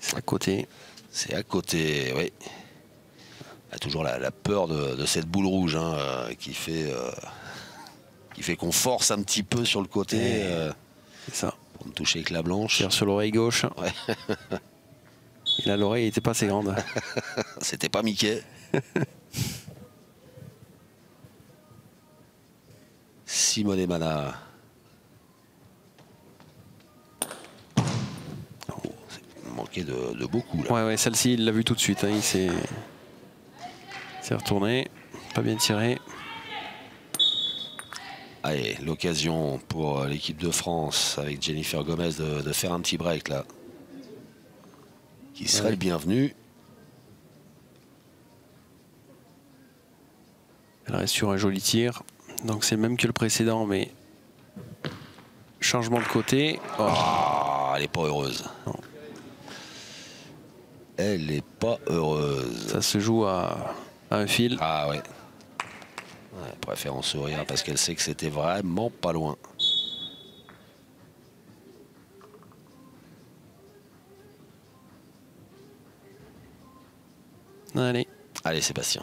C'est à côté. C'est à côté, oui. Il y a toujours la peur de cette boule rouge hein, qui fait qu'on force un petit peu sur le côté. C'est ça. Pour me toucher avec la blanche. Tire sur l'oreille gauche. Ouais. Et là, l'oreille n'était pas assez grande. C'était pas Mickey. Simone Mana. Manquait de beaucoup là. Ouais, celle-ci, il l'a vu tout de suite. Hein. Il s'est retourné. Pas bien tiré. Allez, l'occasion pour l'équipe de France avec Jennifer Gomez de faire un petit break là. Qui serait le bienvenu. Elle reste sur un joli tir. Donc c'est le même que le précédent, mais changement de côté. Oh. Ah, elle n'est pas heureuse. Non. Elle n'est pas heureuse. Ça se joue à un fil. Ah ouais. Ouais, elle préfère en sourire parce qu'elle sait que c'était vraiment pas loin. Allez. Allez, Sébastien.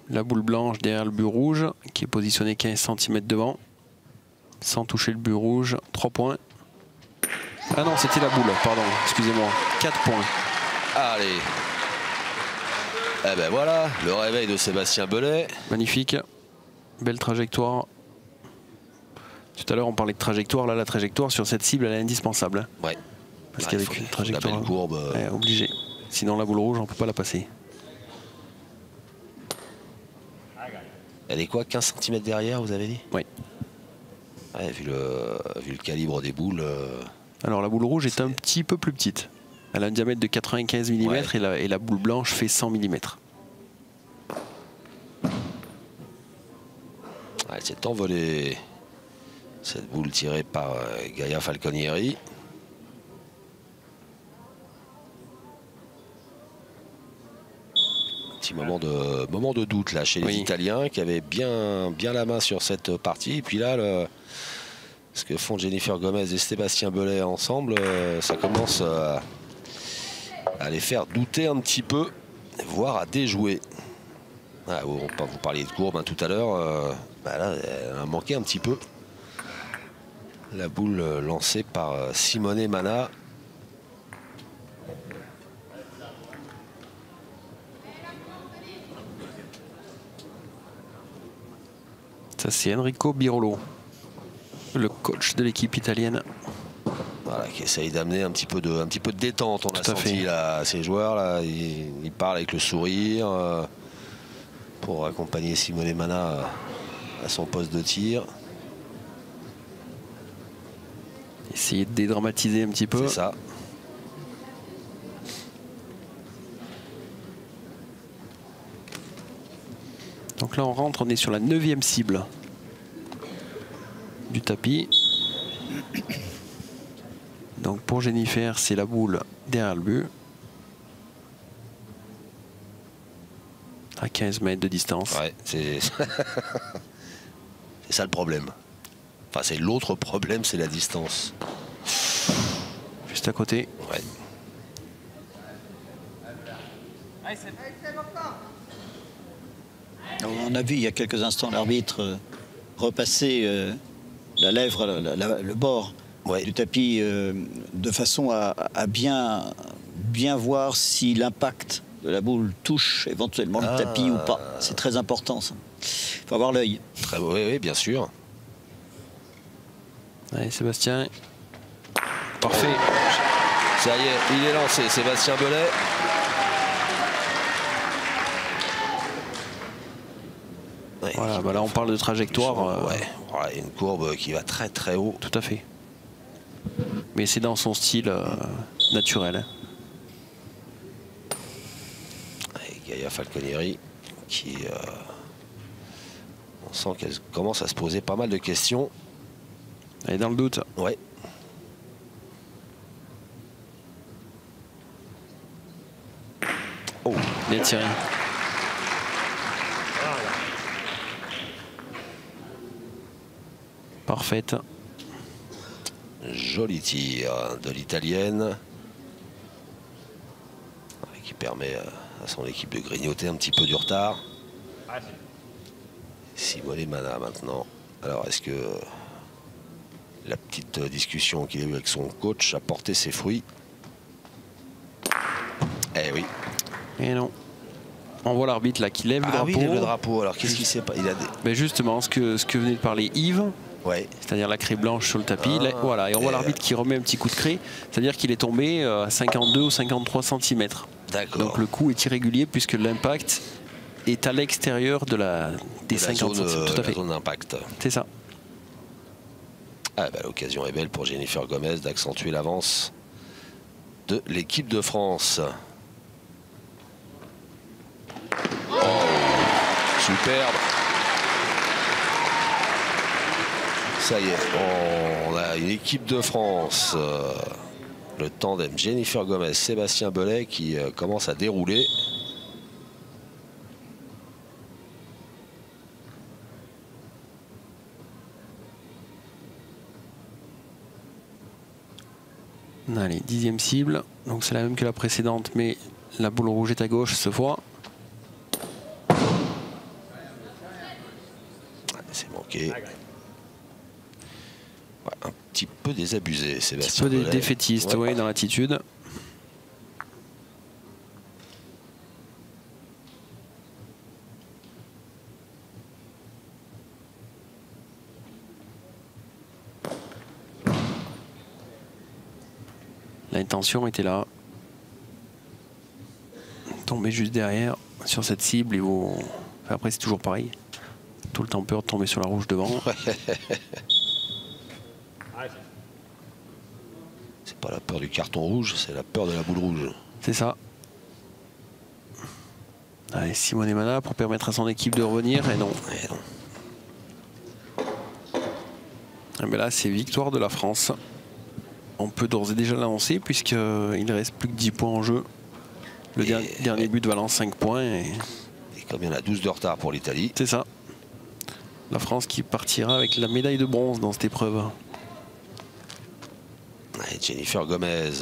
La boule blanche derrière le but rouge, qui est positionné 15 cm devant. Sans toucher le but rouge, 3 points. Ah non, c'était la boule, pardon, excusez-moi. 4 points. Allez. Eh ben voilà, le réveil de Sébastien Belay. Magnifique. Belle trajectoire. Tout à l'heure, on parlait de trajectoire. Là, la trajectoire sur cette cible, elle est indispensable. Ouais. Parce qu'avec une trajectoire, la belle courbe. Obligé. Sinon, la boule rouge, on ne peut pas la passer. Elle est quoi, 15 cm derrière, vous avez dit? Oui. Ouais, vu le calibre des boules. Alors, la boule rouge est un petit peu plus petite. Elle a un diamètre de 95 mm ouais. et la boule blanche fait 100 mm. Elle s'est envolée, cette boule tirée par Gaia Falconieri. Petit moment de doute là chez les Italiens qui avaient bien la main sur cette partie. Et puis là, ce que font Jennifer Gomez et Sébastien Belay ensemble, ça commence à les faire douter un petit peu, voire à déjouer. Ah, vous parliez de courbe tout à l'heure. Là, elle a manqué un petit peu. La boule lancée par Simone Mana. Ça, c'est Enrico Birolo, le coach de l'équipe italienne. Voilà, qui essaye d'amener un petit peu de détente. On a senti là, ces joueurs là, ils parlent avec le sourire pour accompagner Simone Mana à son poste de tir. Essayer de dédramatiser un petit peu. C'est ça. Donc là on rentre, on est sur la 9e cible du tapis. Donc pour Jennifer, c'est la boule derrière le but. À 15 mètres de distance. Ouais, c'est ça le problème. Enfin, c'est l'autre problème, c'est la distance. Juste à côté. Ouais. On a vu il y a quelques instants l'arbitre repasser la lèvre, le bord du tapis de façon à bien voir si l'impact de la boule touche éventuellement le tapis ou pas. C'est très important ça. Il faut avoir l'œil. Oui, bien sûr. Allez Sébastien. Parfait. Ça y est, il est lancé, Sébastien Belay. Ouais, voilà, là on parle de trajectoire. Voilà, une courbe qui va très très haut. Tout à fait. Mais c'est dans son style naturel. Et Gaia Falconieri qui... on sent qu'elle commence à se poser pas mal de questions. Elle est dans le doute. Ouais. Oh, bien tiré. Parfaite. Joli tir de l'italienne qui permet à son équipe de grignoter un petit peu du retard. Simone Mana maintenant. Alors est-ce que la petite discussion qu'il a eue avec son coach a porté ses fruits? Eh oui. Et non. On voit l'arbitre là qui lève le drapeau. Oui, il lève le drapeau. Alors qu'est-ce qui s'est passé? Ben justement, ce que venait de parler Yves. Ouais. C'est-à-dire la craie blanche sur le tapis. Là, voilà, et on voit l'arbitre qui remet un petit coup de craie. C'est-à-dire qu'il est tombé à 52 ou 53 cm. D'accord. Donc le coup est irrégulier puisque l'impact est à l'extérieur des 50 cm. Tout à fait. Zone d'impact. C'est ça. L'occasion est belle pour Jennifer Gomez d'accentuer l'avance de l'équipe de France. Superbe. Ça y est, on a une équipe de France. Le tandem Jennifer Gomez, Sébastien Belay qui commence à dérouler. Allez, 10e cible. Donc c'est la même que la précédente, mais la boule rouge est à gauche ce fois. C'est manqué. Ouais, un petit peu désabusé, Sébastien. Un petit peu Bellet. défaitiste, Ouais. oui, dans l'attitude. L'intention était là. Tomber juste derrière sur cette cible et vous... Enfin, après c'est toujours pareil. Tout le temps peur de tomber sur la rouge devant. C'est pas la peur du carton rouge, c'est la peur de la boule rouge. C'est ça. Allez, Simone Mana pour permettre à son équipe de revenir. Et non. Et non. Et bien là, c'est victoire de la France. On peut d'ores et déjà l'annoncer puisqu'il ne reste plus que 10 points en jeu. Le dernier but de Valence, 5 points. Et comme il y en a 12 de retard pour l'Italie. c'est ça. La France qui partira avec la médaille de bronze dans cette épreuve. Et Jennifer Gomez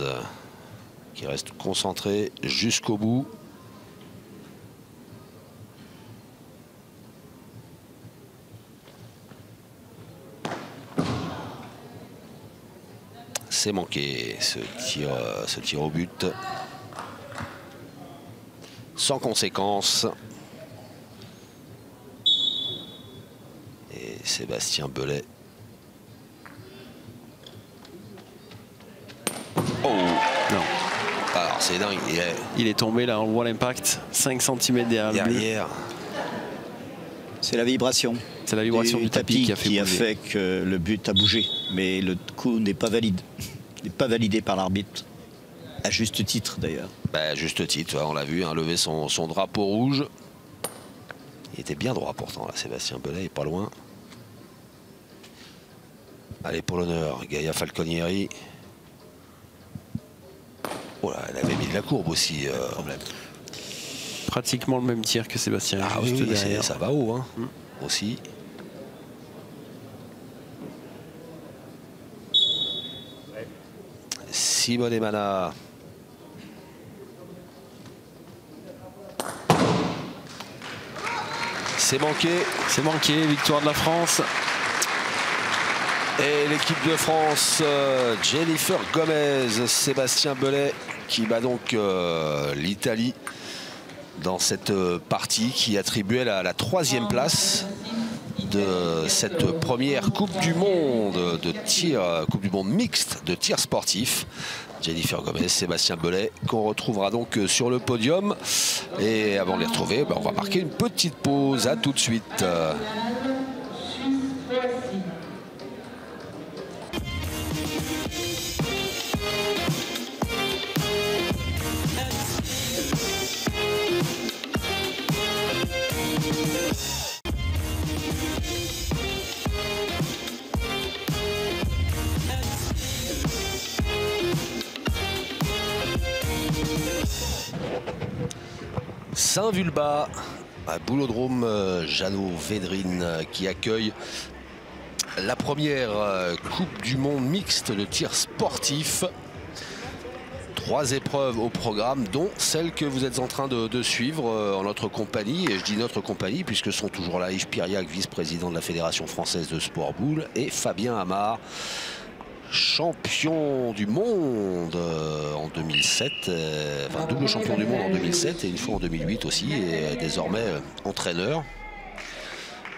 qui reste concentrée jusqu'au bout. C'est manqué ce tir au but. Sans conséquence. Et Sébastien Bellet. Oh Non. Alors c'est dingue. Il est tombé là, on voit l'impact. 5 cm derrière le but. Derrière. C'est la vibration. C'est la vibration du tapis qui a fait bouger. que le but a bougé. Mais le coup n'est pas valide. Il n'est pas validé par l'arbitre. À juste titre d'ailleurs. Bah, juste titre, on l'a vu, hein, lever son drapeau rouge. Il était bien droit pourtant, là, Sébastien Bellet est pas loin. Allez, pour l'honneur, Gaia Falconieri. Oh là, elle avait mis de la courbe aussi. Problème. Pratiquement le même tir que Sébastien. Ah juste oui, derrière. ça va haut, hein, aussi. Simone Mana. C'est manqué. C'est manqué, victoire de la France. Et l'équipe de France, Jennifer Gomez, Sébastien Bellet qui bat donc l'Italie dans cette partie qui attribuait la 3e place de cette première Coupe du Monde de tir, Coupe du Monde mixte de tir sportif. Jennifer Gomez, Sébastien Bellet, qu'on retrouvera donc sur le podium. Et avant de les retrouver, on va marquer une petite pause. À tout de suite. Saint-Vulbas, à Boulodrome Jeannot Védrine qui accueille la première Coupe du Monde mixte de tir sportif. 3 épreuves au programme, dont celle que vous êtes en train de suivre en notre compagnie. Et je dis notre compagnie puisque sont toujours là Yves Piriac, vice-président de la Fédération française de sport boule, et Fabien Amar, champion du monde en 2007, enfin double champion du monde en 2007 et une fois en 2008 aussi, et désormais entraîneur,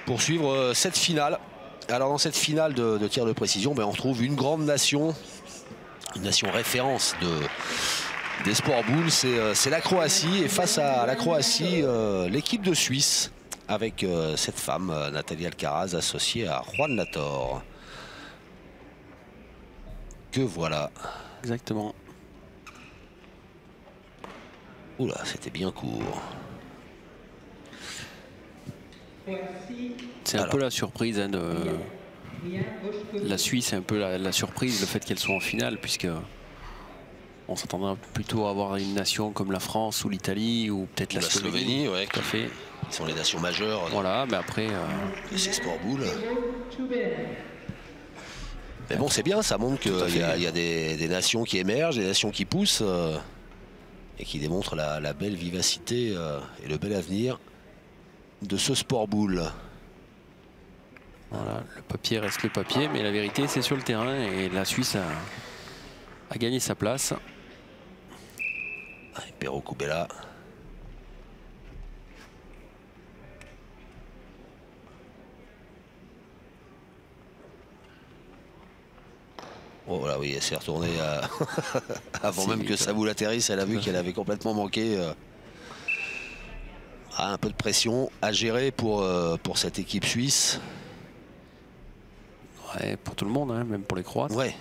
pour suivre cette finale. Alors dans cette finale de tir de précision, on retrouve une grande nation, une nation référence des sports boules, c'est la Croatie, et face à la Croatie, l'équipe de Suisse, avec cette femme, Nathalie Alcaraz, associée à Juan Lator. Que voilà. Exactement. Oula, c'était bien court. C'est un peu la surprise hein, de la Suisse, c'est un peu la surprise, le fait qu'elle soit en finale, puisque on s'attendrait plutôt à avoir une nation comme la France ou l'Italie ou peut-être la Slovénie. Ouais, tout à fait. Qui sont les nations majeures. Voilà, mais après. De ces sports boules. Mais bon, c'est bien, ça montre qu'il y a des nations qui émergent, des nations qui poussent et qui démontrent la belle vivacité et le bel avenir de ce sport boule. Voilà, le papier reste le papier, mais la vérité c'est sur le terrain et la Suisse a gagné sa place. Pero Kubela. Oh voilà, oui, elle s'est retournée avant même que sa boule atterrisse. Elle a vu qu'elle avait complètement manqué. Un peu de pression à gérer pour cette équipe suisse. Ouais, pour tout le monde, hein, même pour les Croates. Ouais.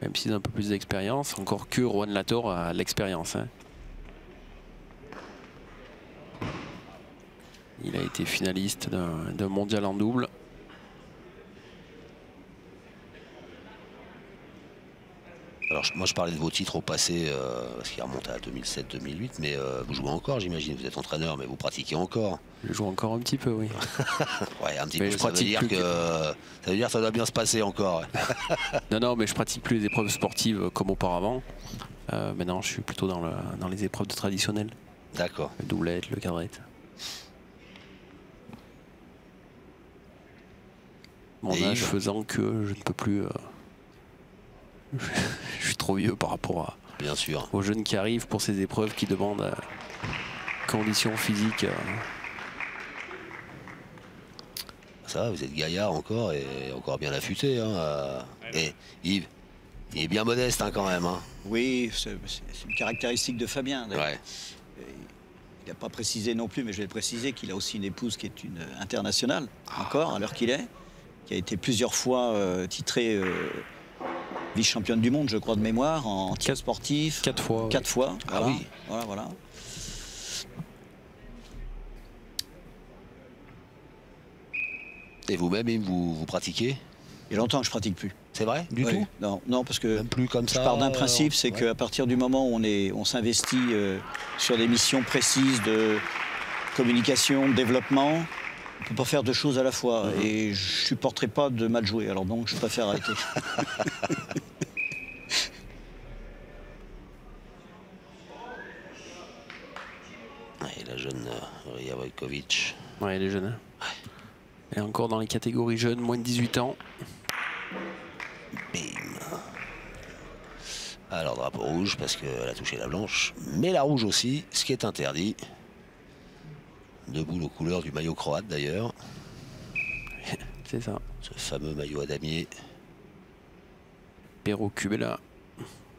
Même s'ils ont un peu plus d'expérience, encore que Juan Lator a l'expérience. Hein. Il a été finaliste d'un mondial en double. Alors moi je parlais de vos titres au passé, parce qu'il remonte à 2007-2008, mais vous jouez encore, j'imagine. Vous êtes entraîneur, mais vous pratiquez encore. Je joue encore un petit peu, oui. Ouais, un petit mais peu, ça veut dire que ça doit bien se passer encore. Non, mais je pratique plus les épreuves sportives comme auparavant. Maintenant, je suis plutôt dans les épreuves traditionnelles. D'accord. Le doublette, le quadrette. Mon âge faisant que je ne peux plus... je suis trop vieux par rapport bien sûr aux jeunes qui arrivent pour ces épreuves qui demandent conditions physiques. Ça, vous êtes gaillard encore et encore bien affûté. Hein. Et Yves, il est bien modeste hein, quand même. Hein. Oui, c'est une caractéristique de Fabien. Ouais. Il n'a pas précisé non plus, mais je vais le préciser, qu'il a aussi une épouse qui est une internationale, encore à l'heure qu'il est, qui a été plusieurs fois titrée vice-championne du monde, je crois, de mémoire, en tir sportif. 4 fois. 4 fois. Ah voilà. oui. Voilà. Et vous-même, vous pratiquez? Il y a longtemps que je ne pratique plus. C'est vrai? Du tout? Non, parce que même plus comme ça, je pars d'un principe, c'est qu'à partir du moment où on s'investit sur des missions précises de communication, de développement, on ne peut pas faire deux choses à la fois. Et je ne supporterai pas de mal jouer, alors donc je préfère arrêter. Et la jeune Ria Vojković. Ouais, elle est jeune. Hein. Elle est encore dans les catégories jeunes, moins de 18 ans. Bim. Alors drapeau rouge parce qu'elle a touché la blanche, mais la rouge aussi, ce qui est interdit. Deux boules aux couleurs du maillot croate d'ailleurs. C'est ça. Ce fameux maillot à damier. Pero Kubela.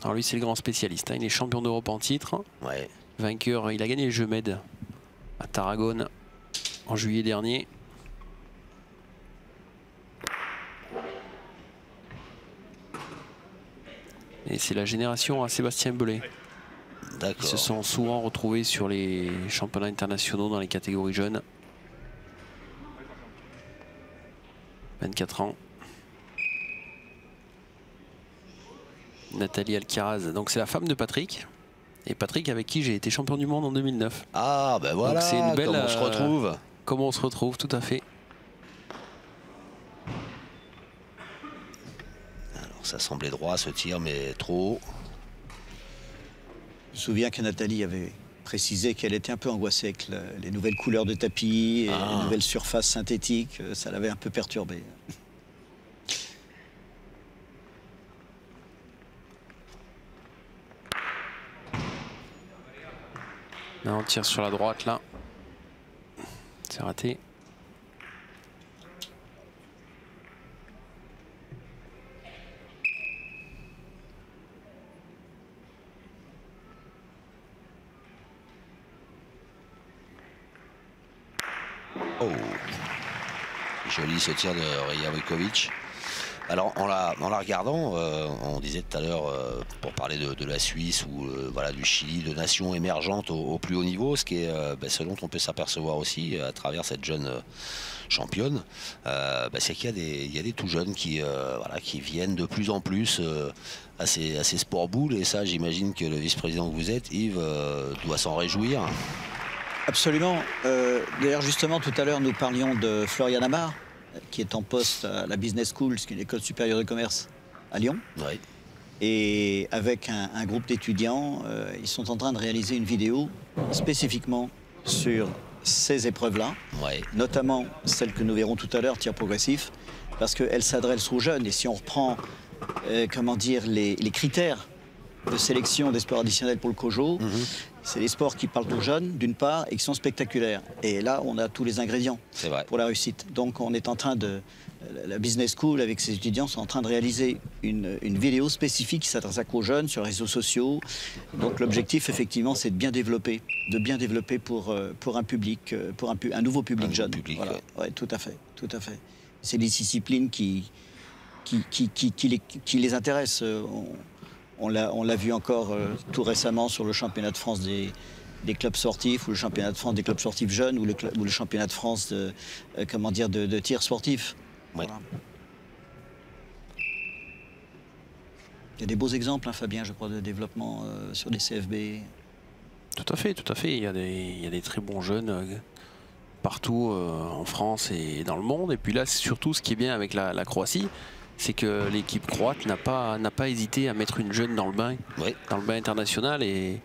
Alors lui c'est le grand spécialiste, hein. Il est champion d'Europe en titre. Ouais. Vainqueur, il a gagné le jeu Med à Tarragone en juillet dernier. Et c'est la génération à Sébastien Belay. D'accord. Ils se sont souvent retrouvés sur les championnats internationaux dans les catégories jeunes. 24 ans. Nathalie Alcaraz, donc c'est la femme de Patrick. Et Patrick avec qui j'ai été champion du monde en 2009. Ah ben voilà, c'est une belle, comment on se retrouve. Comment on se retrouve, tout à fait. Alors ça semblait droit ce tir, mais trop haut. Je me souviens que Nathalie avait précisé qu'elle était un peu angoissée avec les nouvelles couleurs de tapis et les nouvelles surfaces synthétiques. Ça l'avait un peu perturbée. Là, on tire sur la droite, là. C'est raté. Oh, joli ce tir de Ria Vojković. Alors en la regardant, on disait tout à l'heure pour parler de la Suisse ou voilà, du Chili, de nations émergentes au plus haut niveau, ce qui est ce dont on peut s'apercevoir aussi à travers cette jeune championne, c'est qu'il y a des tout jeunes qui viennent de plus en plus à ces sports boules, et ça j'imagine que le vice-président que vous êtes, Yves, doit s'en réjouir. Absolument. D'ailleurs, justement, tout à l'heure, nous parlions de Florian Amar, qui est en poste à la Business School, ce qui est l'école supérieure de commerce à Lyon. Ouais. Et avec un groupe d'étudiants, ils sont en train de réaliser une vidéo spécifiquement sur ces épreuves-là, Ouais. notamment celle que nous verrons tout à l'heure, tir progressif, parce qu'elle s'adresse aux jeunes. Et si on reprend comment dire, les critères de sélection des sports additionnels pour le COJO, c'est les sports qui parlent aux jeunes, d'une part, et qui sont spectaculaires. Et là, on a tous les ingrédients pour la réussite. Donc, on est en train de... La Business School, avec ses étudiants, sont en train de réaliser une vidéo spécifique qui s'adresse aux jeunes sur les réseaux sociaux. Donc, l'objectif, effectivement, c'est de bien développer pour un public, pour un nouveau public jeune. Voilà. Ouais, tout à fait, tout à fait. C'est des disciplines qui les intéressent. On l'a vu encore tout récemment sur le championnat de France des clubs sportifs, ou le championnat de France des clubs sportifs jeunes, ou le championnat de France de tir sportif. Ouais. Voilà. Il y a des beaux exemples, hein, Fabien, je crois, de développement sur des CFB. Tout à fait, tout à fait. Il y a des très bons jeunes partout en France et dans le monde. Et puis là, surtout, ce qui est bien avec la Croatie, c'est que l'équipe croate n'a pas hésité à mettre une jeune dans le bain international. Et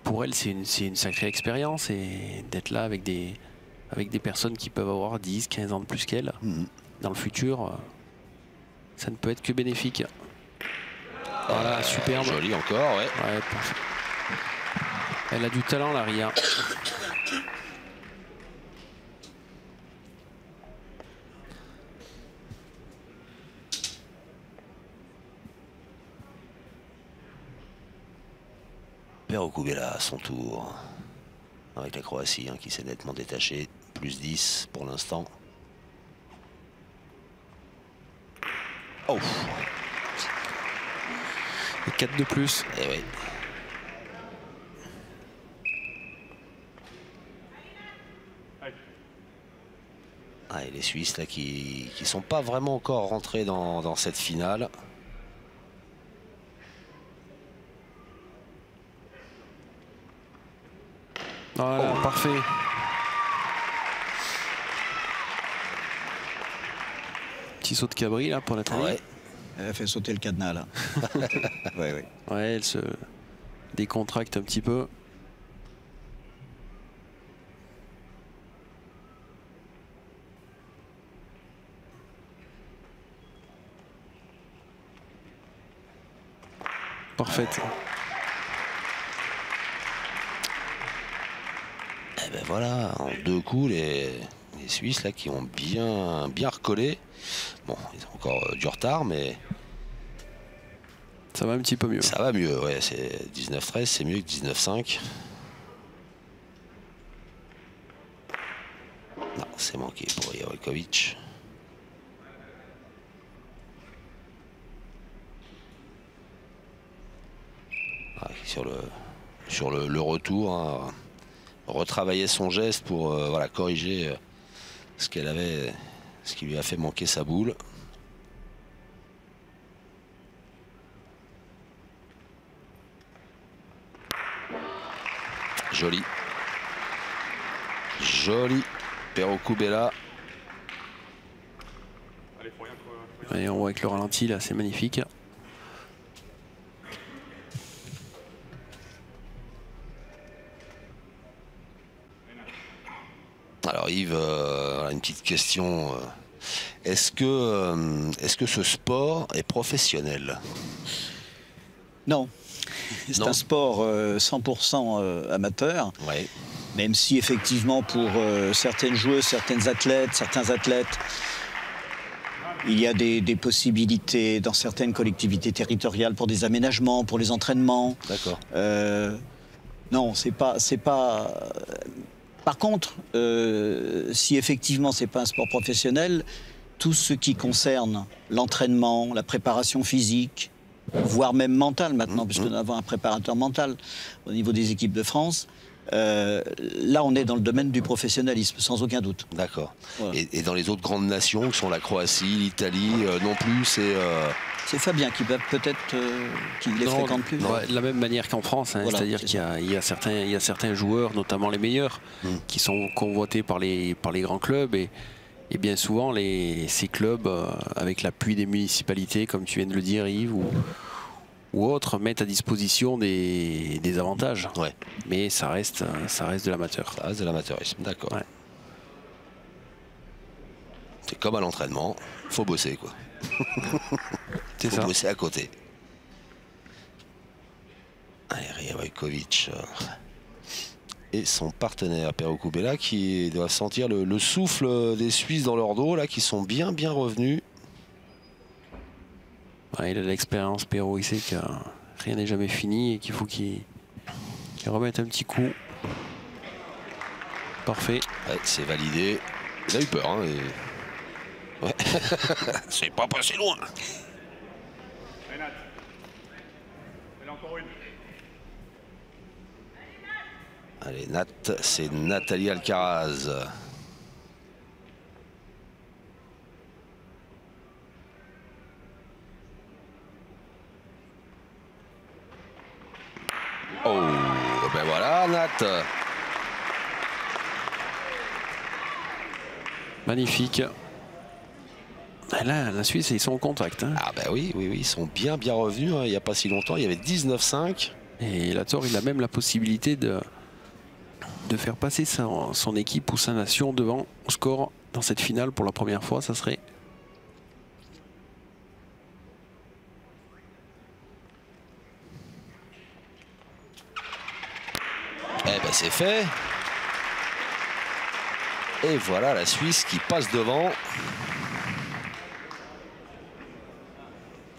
pour elle, c'est une sacrée expérience. Et d'être là avec des personnes qui peuvent avoir 10, 15 ans de plus qu'elle, dans le futur, ça ne peut être que bénéfique. Voilà, superbe. Joli encore, ouais. Ouais, parfait. Elle a du talent, la Ria. Perokubela à son tour. Avec la Croatie qui s'est nettement détachée. Plus 10 pour l'instant. Oh! 4 de plus. Eh oui. Ah, et les Suisses là qui sont pas vraiment encore rentrés dans cette finale. Voilà, parfait. Petit saut de cabri là pour la taille. Ouais. Elle a fait sauter le cadenas là. Ouais. Ouais, elle se décontracte un petit peu. Parfaite. Et ben voilà, en 2 coups, les Suisses là qui ont bien recollé. Bon, ils ont encore du retard, mais ça va un petit peu mieux. Ça va mieux, ouais. C'est 19-13, c'est mieux que 19-5. Non, c'est manqué pour Jurkovic. Sur le retour, retravailler son geste pour voilà, corriger ce qui lui a fait manquer sa boule. Joli. Joli. Perokubela. Et on voit avec le ralenti là, c'est magnifique. Alors Yves, une petite question. Est-ce que ce sport est professionnel? Non. C'est un sport 100% amateur. Ouais. Même si effectivement pour certaines joueuses, certains athlètes, il y a des possibilités dans certaines collectivités territoriales pour des aménagements, pour les entraînements. D'accord. Non, c'est pas. Par contre, si effectivement c'est pas un sport professionnel, tout ce qui concerne l'entraînement, la préparation physique, voire même mentale maintenant, puisque nous avons un préparateur mental au niveau des équipes de France, là on est dans le domaine du professionnalisme, sans aucun doute. D'accord. Voilà. Et dans les autres grandes nations, qui sont la Croatie, l'Italie, non plus, c'est... C'est Fabien qui peut-être qui les fréquente plus. Ouais, de la même manière qu'en France, hein, voilà, c'est-à-dire qu'il y a certains joueurs, notamment les meilleurs, qui sont convoités par les grands clubs et Et bien souvent, ces clubs, avec l'appui des municipalités, comme tu viens de le dire Yves, ou autres, mettent à disposition des avantages. Ouais. Mais ça reste de l'amateur. Ça reste de l'amateurisme, d'accord. Ouais. C'est comme à l'entraînement, faut bosser quoi. C'est Faut ça. bosser à côté. Allez, Ria Vojković et son partenaire Pero Kubela qui doivent sentir le souffle des Suisses dans leur dos là, qui sont bien revenus. Ouais, il a de l'expérience, Pero, il sait que rien n'est jamais fini et qu'il faut qu'il remette un petit coup. Parfait. Ouais, c'est validé. Il a eu peur. Hein, et... ouais. C'est pas passé loin. Allez, Nat, c'est Nathalie Alcaraz. Oh, ben voilà, Nat. Magnifique. Et là, la Suisse, ils sont en contact. Hein. Ah ben oui, ils sont bien revenus. Hein. Il n'y a pas si longtemps, il y avait 19-5. Et Lator, il a même la possibilité de faire passer son équipe ou sa nation devant au score dans cette finale pour la première fois. Ça serait... Eh ben c'est fait. Et voilà la Suisse qui passe devant.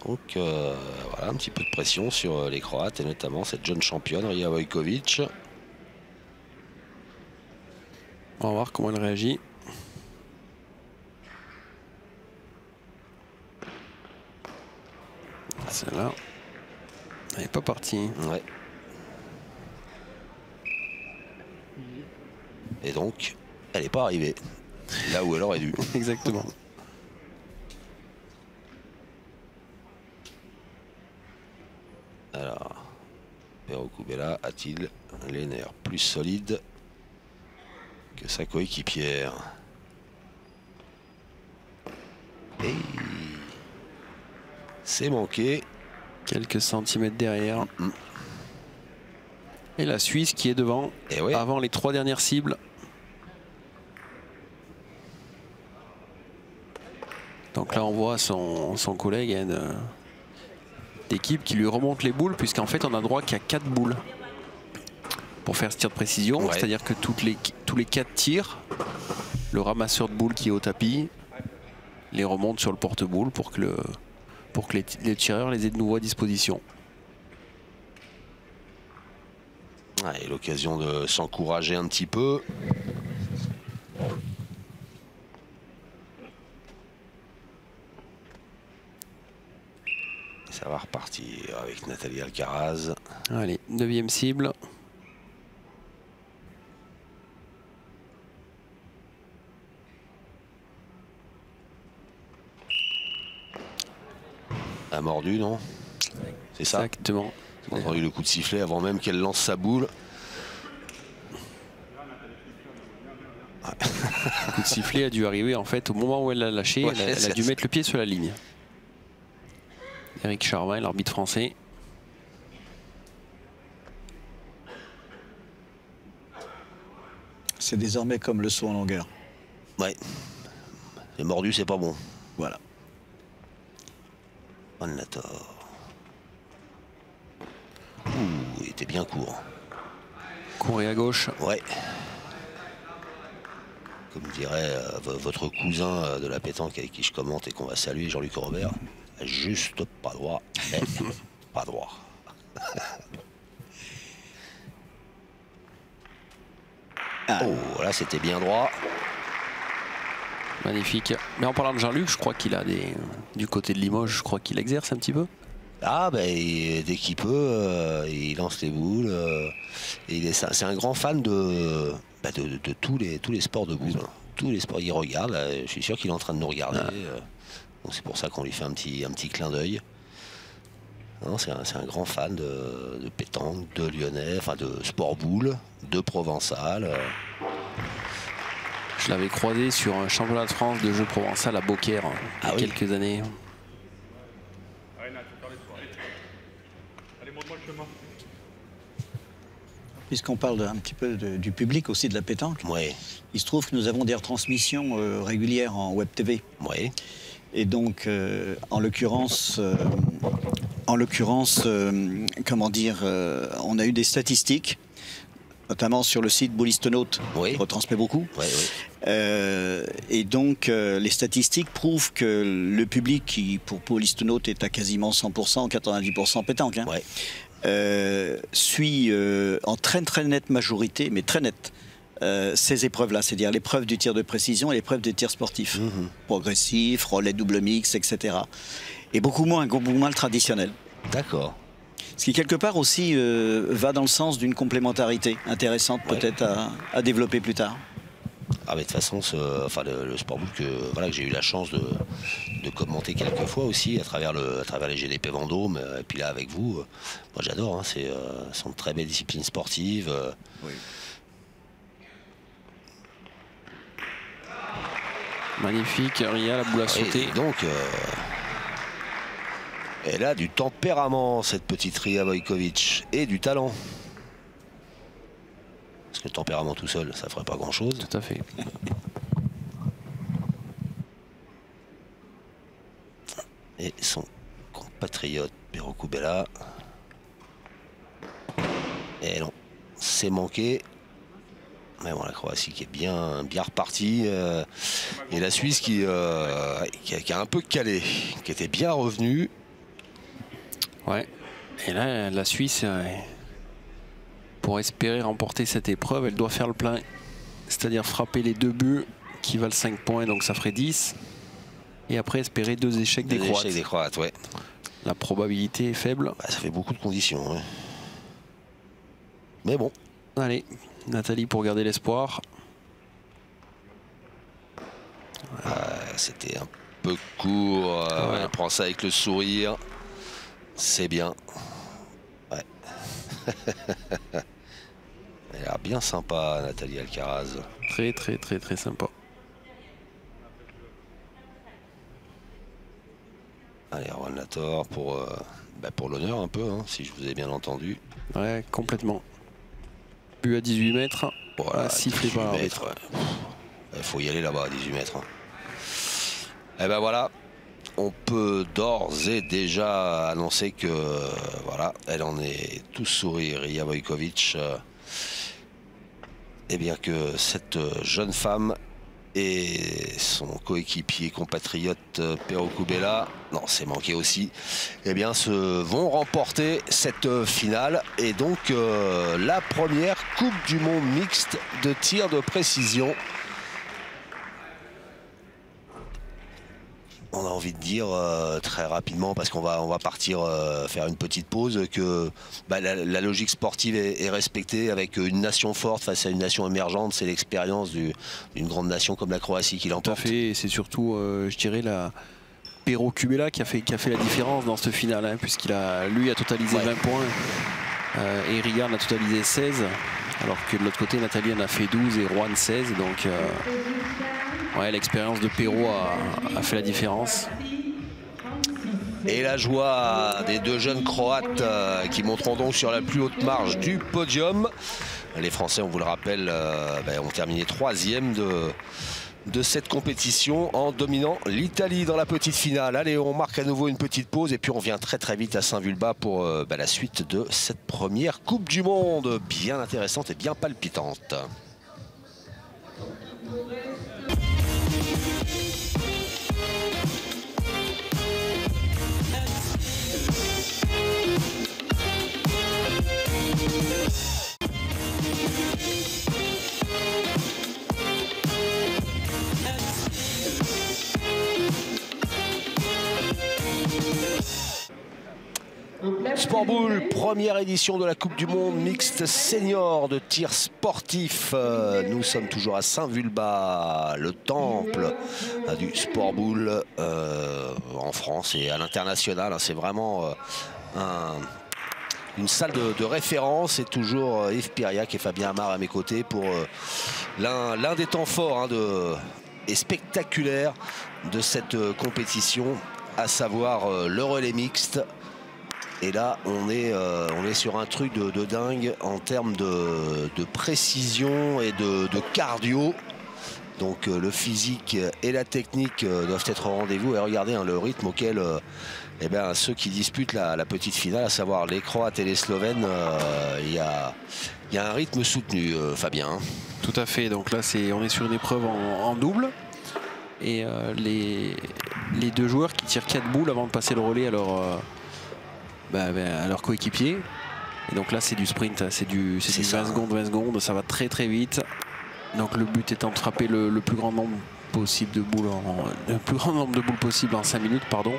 Donc voilà un petit peu de pression sur les Croates et notamment cette jeune championne Ria Vojković. On va voir comment elle réagit. Celle-là, elle n'est pas partie. Ouais. Et donc, elle n'est pas arrivée là où elle aurait dû. Exactement. Alors, Pero Kubela a-t-il les nerfs plus solides que sa coéquipière? Et c'est manqué. Quelques centimètres derrière. Et la Suisse qui est devant, Et ouais. avant les 3 dernières cibles. Donc là, on voit son collègue d'équipe qui lui remonte les boules, puisqu'en fait, on a droit qu'à 4 boules pour faire ce tir de précision. Ouais. C'est-à-dire que tous les 4 tirs, le ramasseur de boules qui est au tapis les remonte sur le porte-boules pour que les tireurs les aient de nouveau à disposition. Et l'occasion de s'encourager un petit peu. Ça va repartir avec Nathalie Alcaraz. Allez, 9e cible. A mordu, non? C'est ça? Exactement. On a entendu le coup de sifflet avant même qu'elle lance sa boule. Le coup de sifflet a dû arriver en fait au moment où elle l'a lâché. Ouais, elle a dû mettre le pied sur la ligne. Éric Charvin, l'arbitre français. C'est désormais comme le saut en longueur. Ouais. C'est mordu, c'est pas bon. Voilà. Onlator. Il était bien court. Couré à gauche. Ouais. Comme dirait votre cousin de la pétanque avec qui je commente et qu'on va saluer, Jean-Luc Robert. Juste pas droit, mais pas droit. Oh, là c'était bien droit. Magnifique. Mais en parlant de Jean-Luc, je crois qu'il a du côté de Limoges, je crois qu'il exerce un petit peu. Ah ben dès qu'il peut, il lance les boules. Et c'est un grand fan de tous les sports de boules. Tous les sports, il regarde. Là, je suis sûr qu'il est en train de nous regarder. Donc c'est pour ça qu'on lui fait un petit clin d'œil. C'est un grand fan de pétanque, de lyonnais, enfin de sport boule, de provençal. Je l'avais croisé sur un championnat de France de jeu provençal à Beaucaire il y a quelques années. Puisqu'on parle un petit peu du public aussi de la pétanque, Ouais. il se trouve que nous avons des retransmissions régulières en web TV. Ouais. Et donc, en l'occurrence, comment dire, on a eu des statistiques, notamment sur le site Boulistonaut, Oui. qui retransmet beaucoup. Ouais, Et donc, les statistiques prouvent que le public qui, pour Boulistonaut, est à quasiment 100%, 90% pétanque, hein, ouais. suit en très nette majorité, mais très nette, ces épreuves-là, c'est-à-dire l'épreuve du tir de précision et l'épreuve du tir sportif, progressif, relais double mix, etc. Et beaucoup moins le traditionnel. D'accord. Ce qui quelque part aussi va dans le sens d'une complémentarité intéressante peut-être à développer plus tard. Ah mais de toute façon, le sport boule que j'ai eu la chance de commenter quelques fois aussi à travers les GDP Vendôme, et puis là avec vous, moi j'adore, hein, ce sont de très belles disciplines sportives. Oui. Magnifique, Ria, la boule à sauter. Et donc, elle a du tempérament, cette petite Ria Vojković, et du talent. Parce que le tempérament tout seul, ça ferait pas grand-chose. Tout à fait. Et son compatriote Pero Kubela. Et non, c'est manqué. Mais bon, la Croatie qui est bien repartie. Et la Suisse qui a un peu calé, qui était bien revenue. Ouais. Et là, la Suisse, pour espérer remporter cette épreuve, elle doit faire le plein. C'est-à-dire frapper les 2 buts qui valent 5 points, donc ça ferait 10. Et après espérer 2 échecs des Croates. Échecs des Croates, ouais. La probabilité est faible. Bah, ça fait beaucoup de conditions. Ouais. Mais bon. Allez, Nathalie pour garder l'espoir. C'était un peu court. Voilà. Elle prend ça avec le sourire. C'est bien. Ouais. Elle a l'air bien sympa, Nathalie Alcaraz. Très sympa. Allez, Juan Lator pour l'honneur un peu, hein, si je vous ai bien entendu. Ouais, complètement. But à 18 mètres. Voilà, sifflé 18 par mètres. Il faut y aller là-bas à 18 mètres. Hein. Et ben voilà. On peut d'ores et déjà annoncer que voilà, elle en est tout sourire, Ria Vojković. Et bien que cette jeune femme et son coéquipier compatriote Pero Kubela, non c'est manqué aussi, eh bien vont remporter cette finale et donc la première Coupe du Monde mixte de tir de précision. On a envie de dire très rapidement, parce qu'on va partir faire une petite pause, que la logique sportive est respectée avec une nation forte face à une nation émergente. C'est l'expérience d'une grande nation comme la Croatie qui l'emporte. Tout à fait, et c'est surtout, je dirais, la Pero Kubela qui a fait la différence dans cette finale, hein, lui a totalisé 20 points et Ria en a totalisé 16, alors que de l'autre côté, Nathalie en a fait 12 et Juan 16, donc... ouais, l'expérience de Pero a fait la différence. Et la joie des 2 jeunes Croates qui monteront donc sur la plus haute marge du podium. Les Français, on vous le rappelle, ont terminé 3e de cette compétition en dominant l'Italie dans la petite finale. Allez, on marque à nouveau une petite pause et puis on revient très vite à Saint-Vulbas pour la suite de cette première Coupe du Monde. Bien intéressante et bien palpitante. Sport Boule, première édition de la Coupe du Monde mixte senior de tir sportif. Nous sommes toujours à Saint-Vulbas, le temple du Sport Boule en France et à l'international. C'est vraiment une salle de référence. Et toujours Yves Piriac et Fabien Amar à mes côtés pour l'un des temps forts hein, et spectaculaires de cette compétition, à savoir le relais mixte. Et là, on est sur un truc de dingue en termes de précision et de cardio. Donc le physique et la technique doivent être au rendez-vous. Et regardez hein, le rythme auquel eh bien, ceux qui disputent la petite finale, à savoir les Croates et les Slovènes, il y a un rythme soutenu, Fabien. Tout à fait. Donc là, on est sur une épreuve en double. Et les deux joueurs qui tirent 4 boules avant de passer le relais à leur coéquipier. Et donc là, c'est du sprint, c'est du 20 secondes, ça va très très vite. Donc le but étant de frapper le plus grand nombre possible de boules possible en 5 minutes, pardon.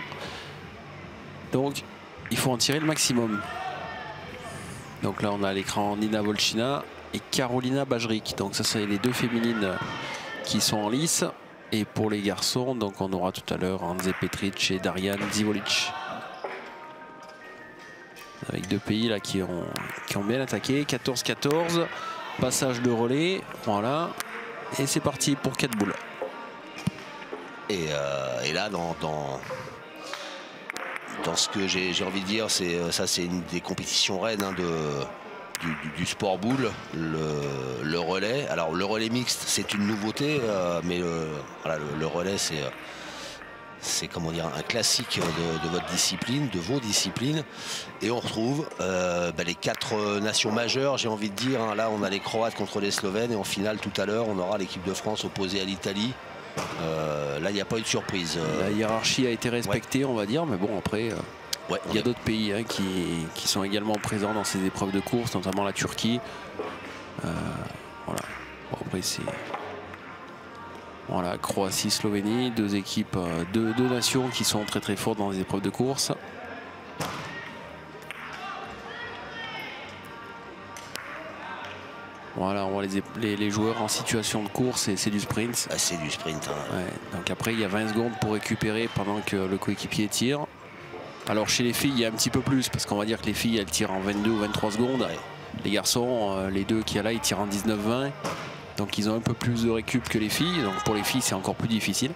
Donc il faut en tirer le maximum. Donc là, on a à l'écran Nina Volchina et Karolina Bajric. Donc ça, c'est les deux féminines qui sont en lice. Et pour les garçons, donc on aura tout à l'heure Anze Petric et Darian Zivolic. Avec deux pays là qui ont bien attaqué. 14-14. Passage de relais. Voilà. Et c'est parti pour 4 boules. Et là, dans ce que j'ai envie de dire, c'est une des compétitions reines hein, du sport boule, le relais. Alors le relais mixte, c'est une nouveauté, mais le relais, c'est comment dire, un classique de votre discipline, de vos disciplines. Et on retrouve les 4 nations majeures, j'ai envie de dire. Hein. Là, on a les Croates contre les Slovènes. Et en finale, tout à l'heure, on aura l'équipe de France opposée à l'Italie. Là, il n'y a pas eu de surprise. La hiérarchie a été respectée, on va dire. Mais bon, après, il y a d'autres pays hein, qui sont également présents dans ces épreuves de course, notamment la Turquie. Voilà. Bon, après, c'est... Voilà, Croatie, Slovénie, deux équipes, deux nations qui sont très très fortes dans les épreuves de course. Voilà, on voit les joueurs en situation de course et c'est du sprint. Ah, c'est du sprint. Hein. Ouais, donc après, il y a 20 secondes pour récupérer pendant que le coéquipier tire. Alors chez les filles, il y a un petit peu plus parce qu'on va dire que les filles, elles tirent en 22 ou 23 secondes. Ouais. Les garçons, les deux qui y a là, ils tirent en 19-20. Donc ils ont un peu plus de récup que les filles. Donc pour les filles, c'est encore plus difficile.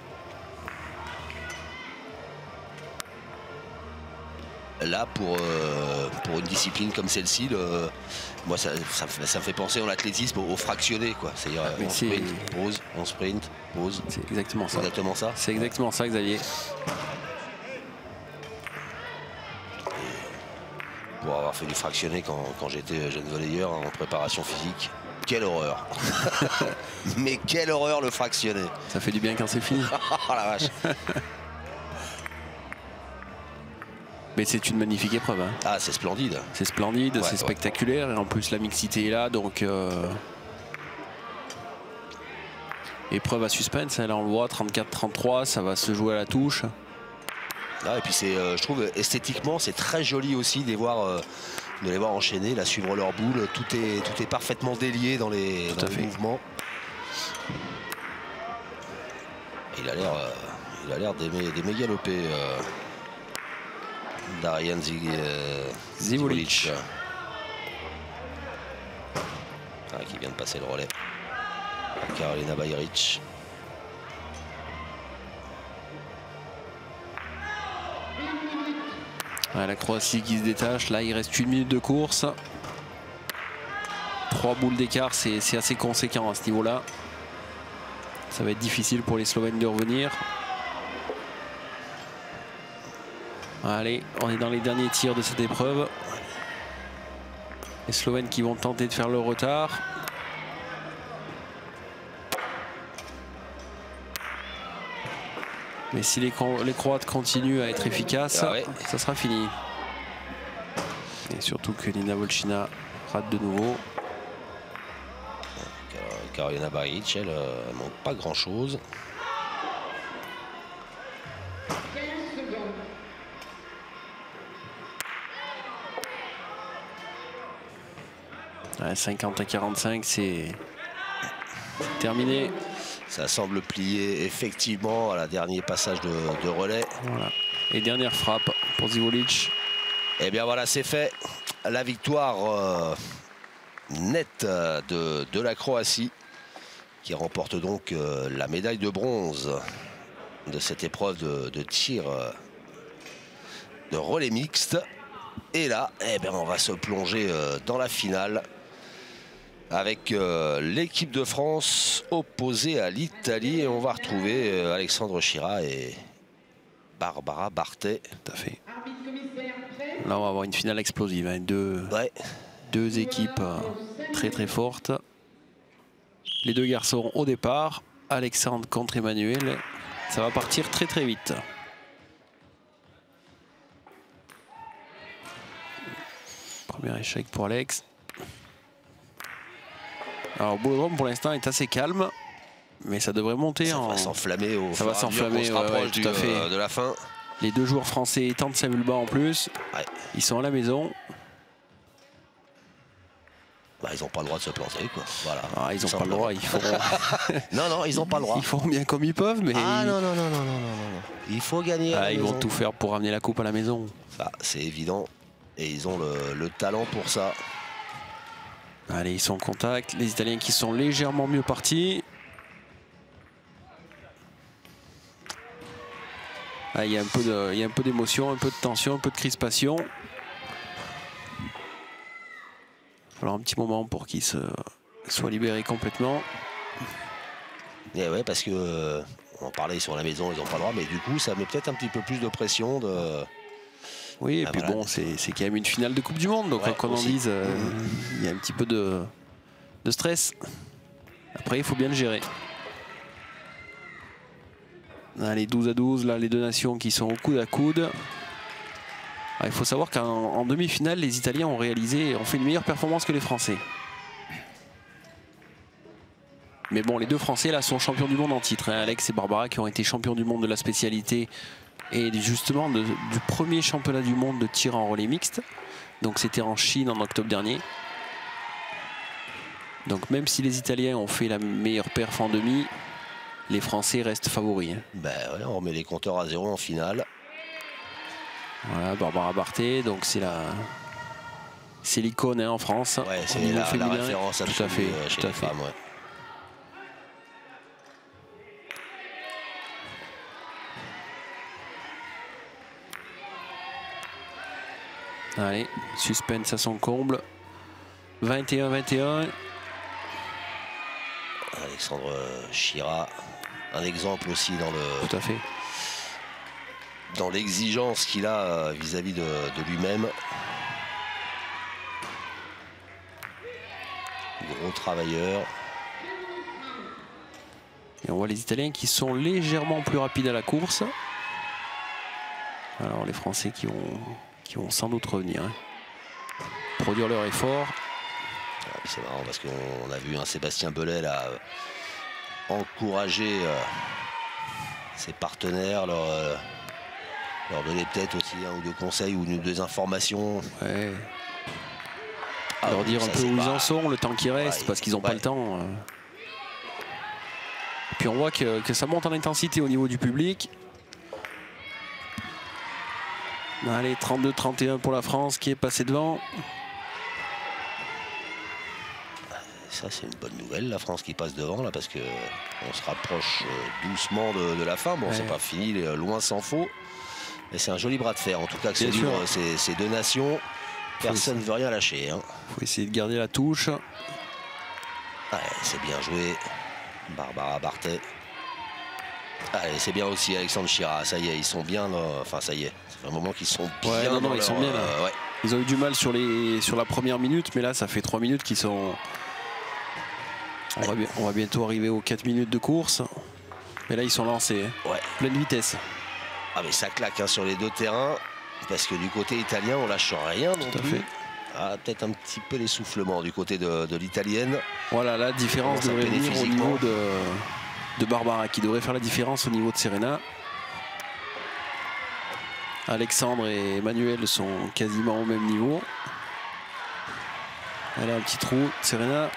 Là, pour une discipline comme celle-ci, moi, ça me fait penser en athlétisme au fractionné, quoi. C'est-à-dire on sprint, pause, on sprint, pause. C'est exactement ça. Exactement ça. C'est exactement ça, Xavier. Pour avoir fait du fractionné quand j'étais jeune volleyeur en préparation physique. Quelle horreur. Mais quelle horreur le fractionné. Ça fait du bien quand c'est fini. Oh la vache. Mais c'est une magnifique épreuve. Hein. Ah, c'est splendide. C'est splendide, c'est spectaculaire. Et en plus, la mixité est là. Donc, épreuve à suspense. Là, on le voit, 34-33. Ça va se jouer à la touche. Ah, et puis, je trouve, esthétiquement, c'est très joli aussi de les voir enchaîner, là, suivre leur boule. Tout est parfaitement délié dans les mouvements. Il a l'air d'aimer galoper. Darian Zivolic. Qui vient de passer le relais. Karolina Bajric. La Croatie qui se détache. Là, il reste 1 minute de course. 3 boules d'écart, c'est assez conséquent à ce niveau-là. Ça va être difficile pour les Slovènes de revenir. Allez, on est dans les derniers tirs de cette épreuve. Les Slovènes qui vont tenter de faire le retard. Mais si les Croates continuent à être efficaces, ça sera fini. Et surtout que Nina Volchina rate de nouveau. Karolina Bajric, elle manque pas grand-chose. 50 à 45, c'est terminé. Ça semble plier effectivement à la dernier passage de relais. Voilà. Et dernière frappe pour Zivolic. Et bien voilà, c'est fait. La victoire nette de la Croatie, qui remporte donc la médaille de bronze de cette épreuve de tir de relais mixte. Et là, eh bien, on va se plonger dans la finale avec l'équipe de France opposée à l'Italie. Et on va retrouver Alexandre Schira et Barbara Barthé. Tout à fait. Là, on va avoir une finale explosive. Hein. Deux équipes très très fortes. Les deux garçons au départ. Alexandre contre Emmanuel. Ça va partir très très vite. Premier échec pour Alex. Alors Boulodrome pour l'instant est assez calme, mais ça devrait monter. Ça va s'enflammer au fur et à mesure qu'on se rapproche tout à fait. De la fin. Les deux joueurs français tentent Saint-Vulbas en plus. Ouais. Ils sont à la maison. Bah, ils n'ont pas le droit de se planter, quoi. Voilà. Ah, ils n'ont pas le droit. Ils font... non, ils n'ont pas le droit. Ils font bien comme ils peuvent, mais... Ah non. Il faut gagner. Ah, ils vont tout faire pour ramener la coupe à la maison. Ça, c'est évident. Et ils ont le talent pour ça. Allez, ils sont en contact. Les Italiens qui sont légèrement mieux partis. Ah, il y a un peu d'émotion, un peu de tension, un peu de crispation. Il va falloir un petit moment pour qu'ils soient libérés complètement. Et ouais, parce que on parlait, ils sont à la maison, ils n'ont pas le droit, mais du coup, ça met peut-être un petit peu plus de pression. Oui, et puis voilà. Bon, c'est quand même une finale de Coupe du Monde, donc ouais, qu'on en dise, il y a un petit peu de stress. Après, il faut bien le gérer. Allez, 12-12, là, les deux nations qui sont au coude à coude. Ah, il faut savoir qu'en demi-finale, les Italiens ont fait une meilleure performance que les Français. Mais bon, les deux Français, là, sont champions du monde en titre. Hein. Alex et Barbara qui ont été champions du monde de la spécialité et justement du premier championnat du monde de tir en relais mixte. Donc c'était en Chine en octobre dernier. Donc même si les Italiens ont fait la meilleure perf en demi, les Français restent favoris. Hein. Ben ouais, on remet les compteurs à zéro en finale. Voilà, Barbara Barthé, donc c'est l'icône hein, en France. Ouais, c'est la référence tout à fait, chez les femmes. Ouais. Allez, suspense à son comble. 21-21. Alexandre Schira, un exemple aussi Tout à fait. Dans l'exigence qu'il a vis-à-vis de lui-même. Gros travailleur. Et on voit les Italiens qui sont légèrement plus rapides à la course. Alors les Français qui vont sans doute revenir. Hein. Produire leur effort. C'est marrant parce qu'on a vu un Sébastien Belay là, encourager ses partenaires, leur donner peut-être aussi un ou deux conseils ou deux informations. Ouais. Leur dire un peu où ils en sont, le temps qui reste, parce qu'ils n'ont pas le temps. Et puis on voit que ça monte en intensité au niveau du public. Allez, 32-31 pour la France qui est passée devant. Ça, c'est une bonne nouvelle, la France qui passe devant, là, parce qu'on se rapproche doucement de la fin. Bon, ouais. C'est pas fini, loin s'en faut. Mais c'est un joli bras de fer, en tout cas, que c'est dur, ces deux nations. Personne ne veut rien lâcher. Hein. Faut essayer de garder la touche. Ouais, c'est bien joué. Barbara Barthé. Allez, c'est bien aussi Alexandre Schira. Ça y est, ils sont bien. Enfin, ça y est. Ça fait un moment qu'ils sont bien. Ouais, non, ils sont bien là. Ouais. Ils ont eu du mal sur la première minute, mais là, ça fait 3 minutes qu'ils sont. On va bientôt arriver aux 4 minutes de course. Mais là, ils sont lancés. Hein. Ouais. Pleine vitesse. Ah, mais ça claque hein, sur les deux terrains. Parce que du côté italien, on lâche rien non plus. Fait. Ah, peut-être un petit peu l'essoufflement du côté de l'italienne. Voilà, la différence devrait venir au niveau de Barbara, qui devrait faire la différence au niveau de Serena. Alexandre et Emmanuel sont quasiment au même niveau. Elle a un petit trou. Serena.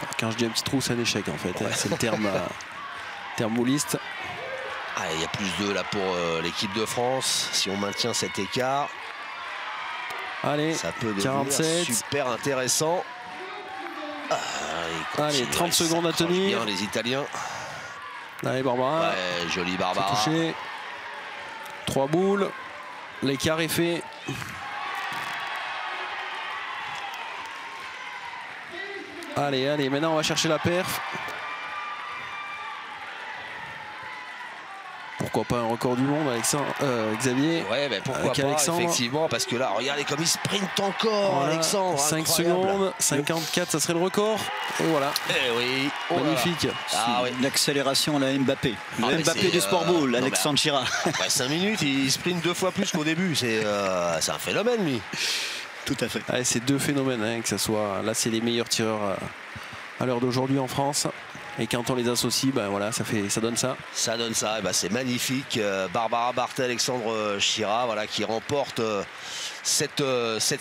Alors, quand je dis un petit trou, c'est un échec en fait. Ouais. C'est le terme mouliste. Ah, il y a plus 2 là pour l'équipe de France. Si on maintient cet écart, Allez, ça peut devenir 47. super intéressant. Allez, 30 secondes à tenir. Bien, les Italiens. Allez, Barbara. Ouais, joli Barbara. Touché. 3 boules. L'écart est fait. Allez, allez, maintenant on va chercher la perf. Pourquoi pas un record du monde, Alexandre, Xavier? Ouais, mais pourquoi pas, Alexandre. effectivement, parce que là, regardez comme il sprinte encore, Voilà, Alexandre. 5 incroyable. secondes, 54, ça serait le record. Et voilà, Eh oui, oh là là. magnifique. Ah oui. L'accélération, la Mbappé. Ah, Le mais Mbappé c'est, du sport ball, non, Alexandre Chira. Après 5 minutes, il sprint 2 fois plus qu'au début. C'est un phénomène, lui. Tout à fait. Allez, c'est 2 phénomènes, hein, que ça soit. Là, c'est les meilleurs tireurs à l'heure d'aujourd'hui en France. Et quand on les associe, ben voilà, ça donne ça. Ça donne ça, et ben c'est magnifique. Barbara Barthel, Alexandre Chira, voilà, qui remporte cette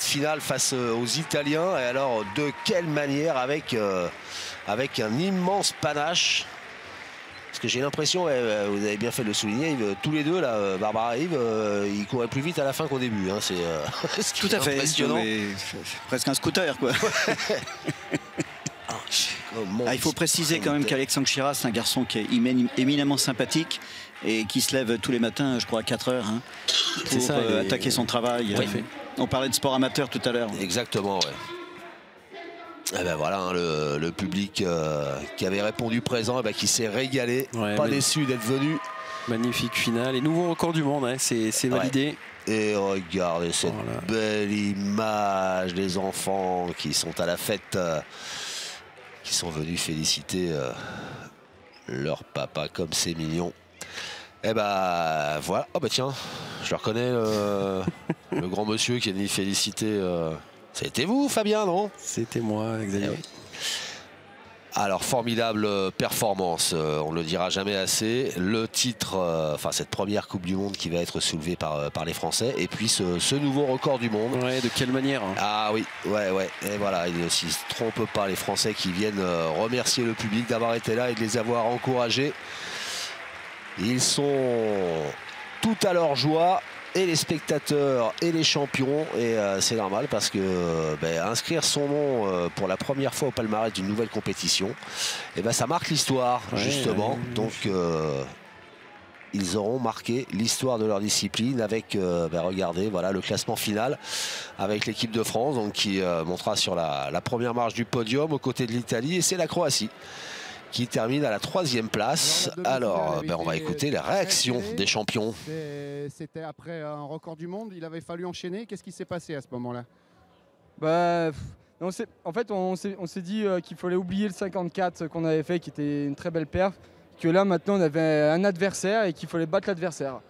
finale face aux Italiens. Et alors, de quelle manière, avec un immense panache. Parce que j'ai l'impression, vous avez bien fait de le souligner, Yves, tous les deux, là, Barbara et Yves, ils couraient plus vite à la fin qu'au début. Hein, c'est ce qui Tout est à fait. impressionnant. C'est presque un scooter, quoi. Il faut préciser quand même qu'Alexandre Chira, c'est un garçon qui est éminemment sympathique et qui se lève tous les matins, je crois, à 4 heures, hein, pour ça, attaquer son travail. Ouais. On parlait de sport amateur tout à l'heure. Exactement, ouais. Et ben voilà, hein, le public qui avait répondu présent, et ben, qui s'est régalé, Ouais, pas mais- déçu d'être venu. Magnifique finale. Et nouveau record du monde, hein, c'est validé. Et regardez cette Voilà. belle image des enfants qui sont à la fête, qui sont venus féliciter leur papa, comme c'est mignon. Et bah voilà, oh bah tiens, je reconnais le grand monsieur qui est venu féliciter. C'était vous, Fabien, non? C'était moi, Xavier. Eh oui. Alors, formidable performance, on ne le dira jamais assez. Le titre, enfin cette première Coupe du Monde qui va être soulevée par les Français. Et puis ce nouveau record du monde. Ouais, de quelle manière, hein. Ah oui, ouais. Et voilà, ils ne s'y trompent pas, les Français qui viennent remercier le public d'avoir été là et de les avoir encouragés. Ils sont tout à leur joie. Et les spectateurs et les champions, et c'est normal parce que inscrire son nom pour la première fois au palmarès d'une nouvelle compétition, et ça marque l'histoire, Ouais, justement. ouais. Donc ils auront marqué l'histoire de leur discipline avec, regardez, voilà le classement final avec l'équipe de France, donc qui montera sur la première marche du podium aux côtés de l'Italie, et c'est la Croatie qui termine à la 3e place. Alors, on va écouter les réactions des champions. C'était après un record du monde, il avait fallu enchaîner. Qu'est-ce qui s'est passé à ce moment-là? En fait, on s'est dit qu'il fallait oublier le 54 qu'on avait fait, qui était une très belle perf, que là maintenant on avait un adversaire et qu'il fallait battre l'adversaire.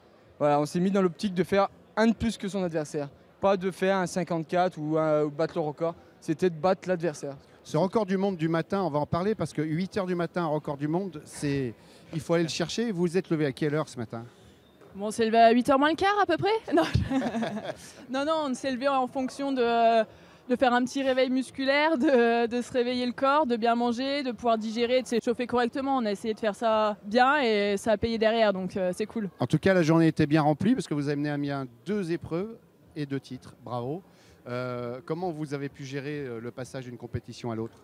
Voilà, on s'est mis dans l'optique de faire un de plus que son adversaire, pas de faire un 54 ou battre le record, c'était de battre l'adversaire. Ce record du monde du matin, on va en parler parce que 8 h du matin, un record du monde, il faut aller le chercher. Vous vous êtes levé à quelle heure ce matin? Bon, on s'est levé à 8h moins le quart à peu près. Non, non, on s'est levé en fonction de faire un petit réveil musculaire, de se réveiller le corps, de bien manger, de pouvoir digérer, de s'échauffer correctement. On a essayé de faire ça bien et ça a payé derrière, donc c'est cool. En tout cas, la journée était bien remplie parce que vous avez mené à bien 2 épreuves et 2 titres. Bravo. Comment vous avez pu gérer le passage d'une compétition à l'autre?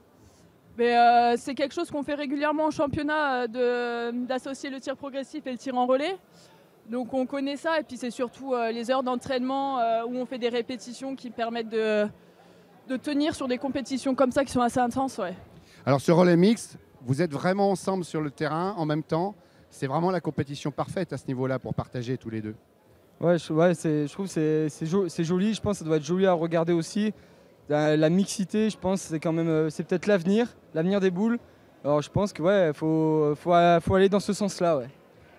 C'est quelque chose qu'on fait régulièrement en championnat, d'associer le tir progressif et le tir en relais. Donc on connaît ça, et puis c'est surtout les heures d'entraînement où on fait des répétitions qui permettent de tenir sur des compétitions comme ça qui sont assez intenses. Ouais. Alors ce relais mixte, vous êtes vraiment ensemble sur le terrain en même temps. C'est vraiment la compétition parfaite à ce niveau-là pour partager tous les deux. Ouais, je trouve que c'est joli, je pense que ça doit être joli à regarder aussi. La mixité, je pense, c'est quand même, c'est peut-être l'avenir des boules. Alors je pense que ouais, faut aller dans ce sens-là. Ouais.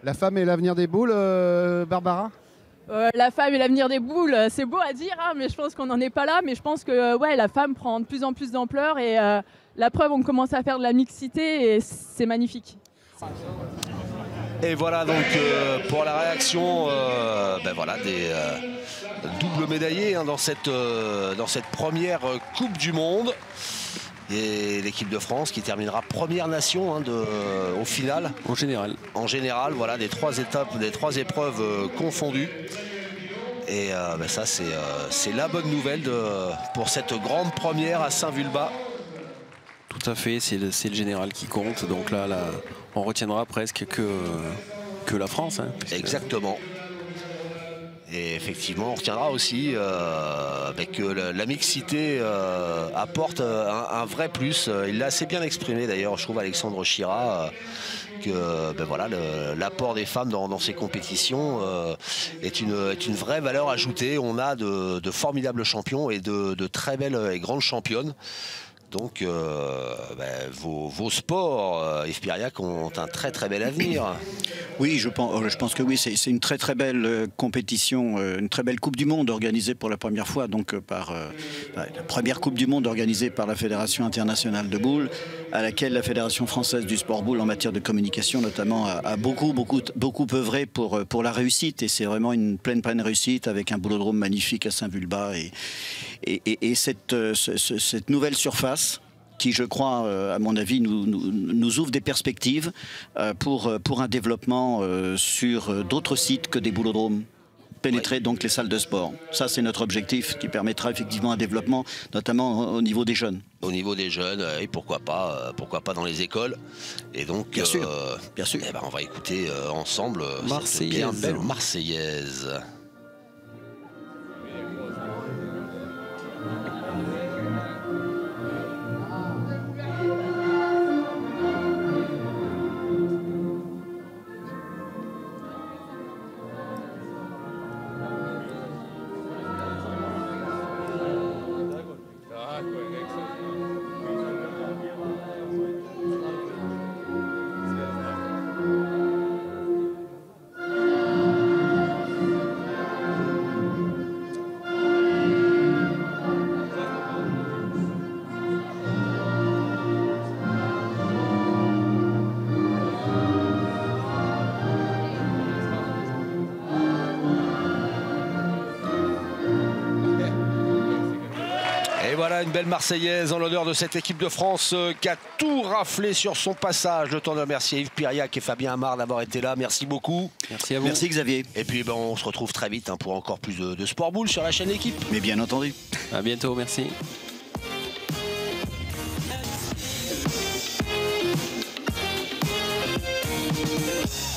La femme est l'avenir des boules, Barbara? La femme est l'avenir des boules, c'est beau à dire, hein, mais je pense qu'on n'en est pas là. Mais je pense que la femme prend de plus en plus d'ampleur, et la preuve, on commence à faire de la mixité et c'est magnifique. Et voilà donc pour la réaction des doubles médaillés, hein, dans cette première Coupe du Monde. et l'équipe de France qui terminera première nation hein, au final. En général. En général, voilà, des 3 étapes, des 3 épreuves confondues. Et ça, c'est la bonne nouvelle pour cette grande première à Saint-Vulbas. Tout à fait, c'est le général qui compte. Donc là, on retiendra presque que la France. Hein, exactement. Et effectivement, on retiendra aussi que la mixité apporte un vrai plus. Il l'a assez bien exprimé d'ailleurs, je trouve, Alexandre Chira, que l'apport des femmes dans ces compétitions est une vraie valeur ajoutée. On a de formidables champions et de très belles et grandes championnes. Donc vos sports, Yves Piriac, ont un très très bel avenir. Oui, je pense que oui, c'est une très très belle compétition, une très belle Coupe du Monde organisée pour la première fois, donc par la première Coupe du Monde organisée par la Fédération internationale de boule, à laquelle la Fédération française du sport boule en matière de communication notamment a beaucoup œuvré pour la réussite, et c'est vraiment une pleine réussite avec un boulodrome magnifique à Saint-Vulbas et cette nouvelle surface qui, je crois, à mon avis, nous ouvre des perspectives pour un développement sur d'autres sites que des boulodromes. Pénétrer donc les salles de sport. Ça, c'est notre objectif qui permettra effectivement un développement, notamment au niveau des jeunes. Au niveau des jeunes, et pourquoi pas dans les écoles. Et donc, bien sûr. On va écouter ensemble cette bien belle Marseillaise. Voilà une belle Marseillaise en l'honneur de cette équipe de France qui a tout raflé sur son passage. Le temps de remercier Yves Piriac et Fabien Amar d'avoir été là. Merci beaucoup. Merci à vous. Merci Xavier. Et puis on se retrouve très vite pour encore plus de Sport Boule sur la chaîne Équipe. Mais bien entendu. À bientôt, merci. Yeah.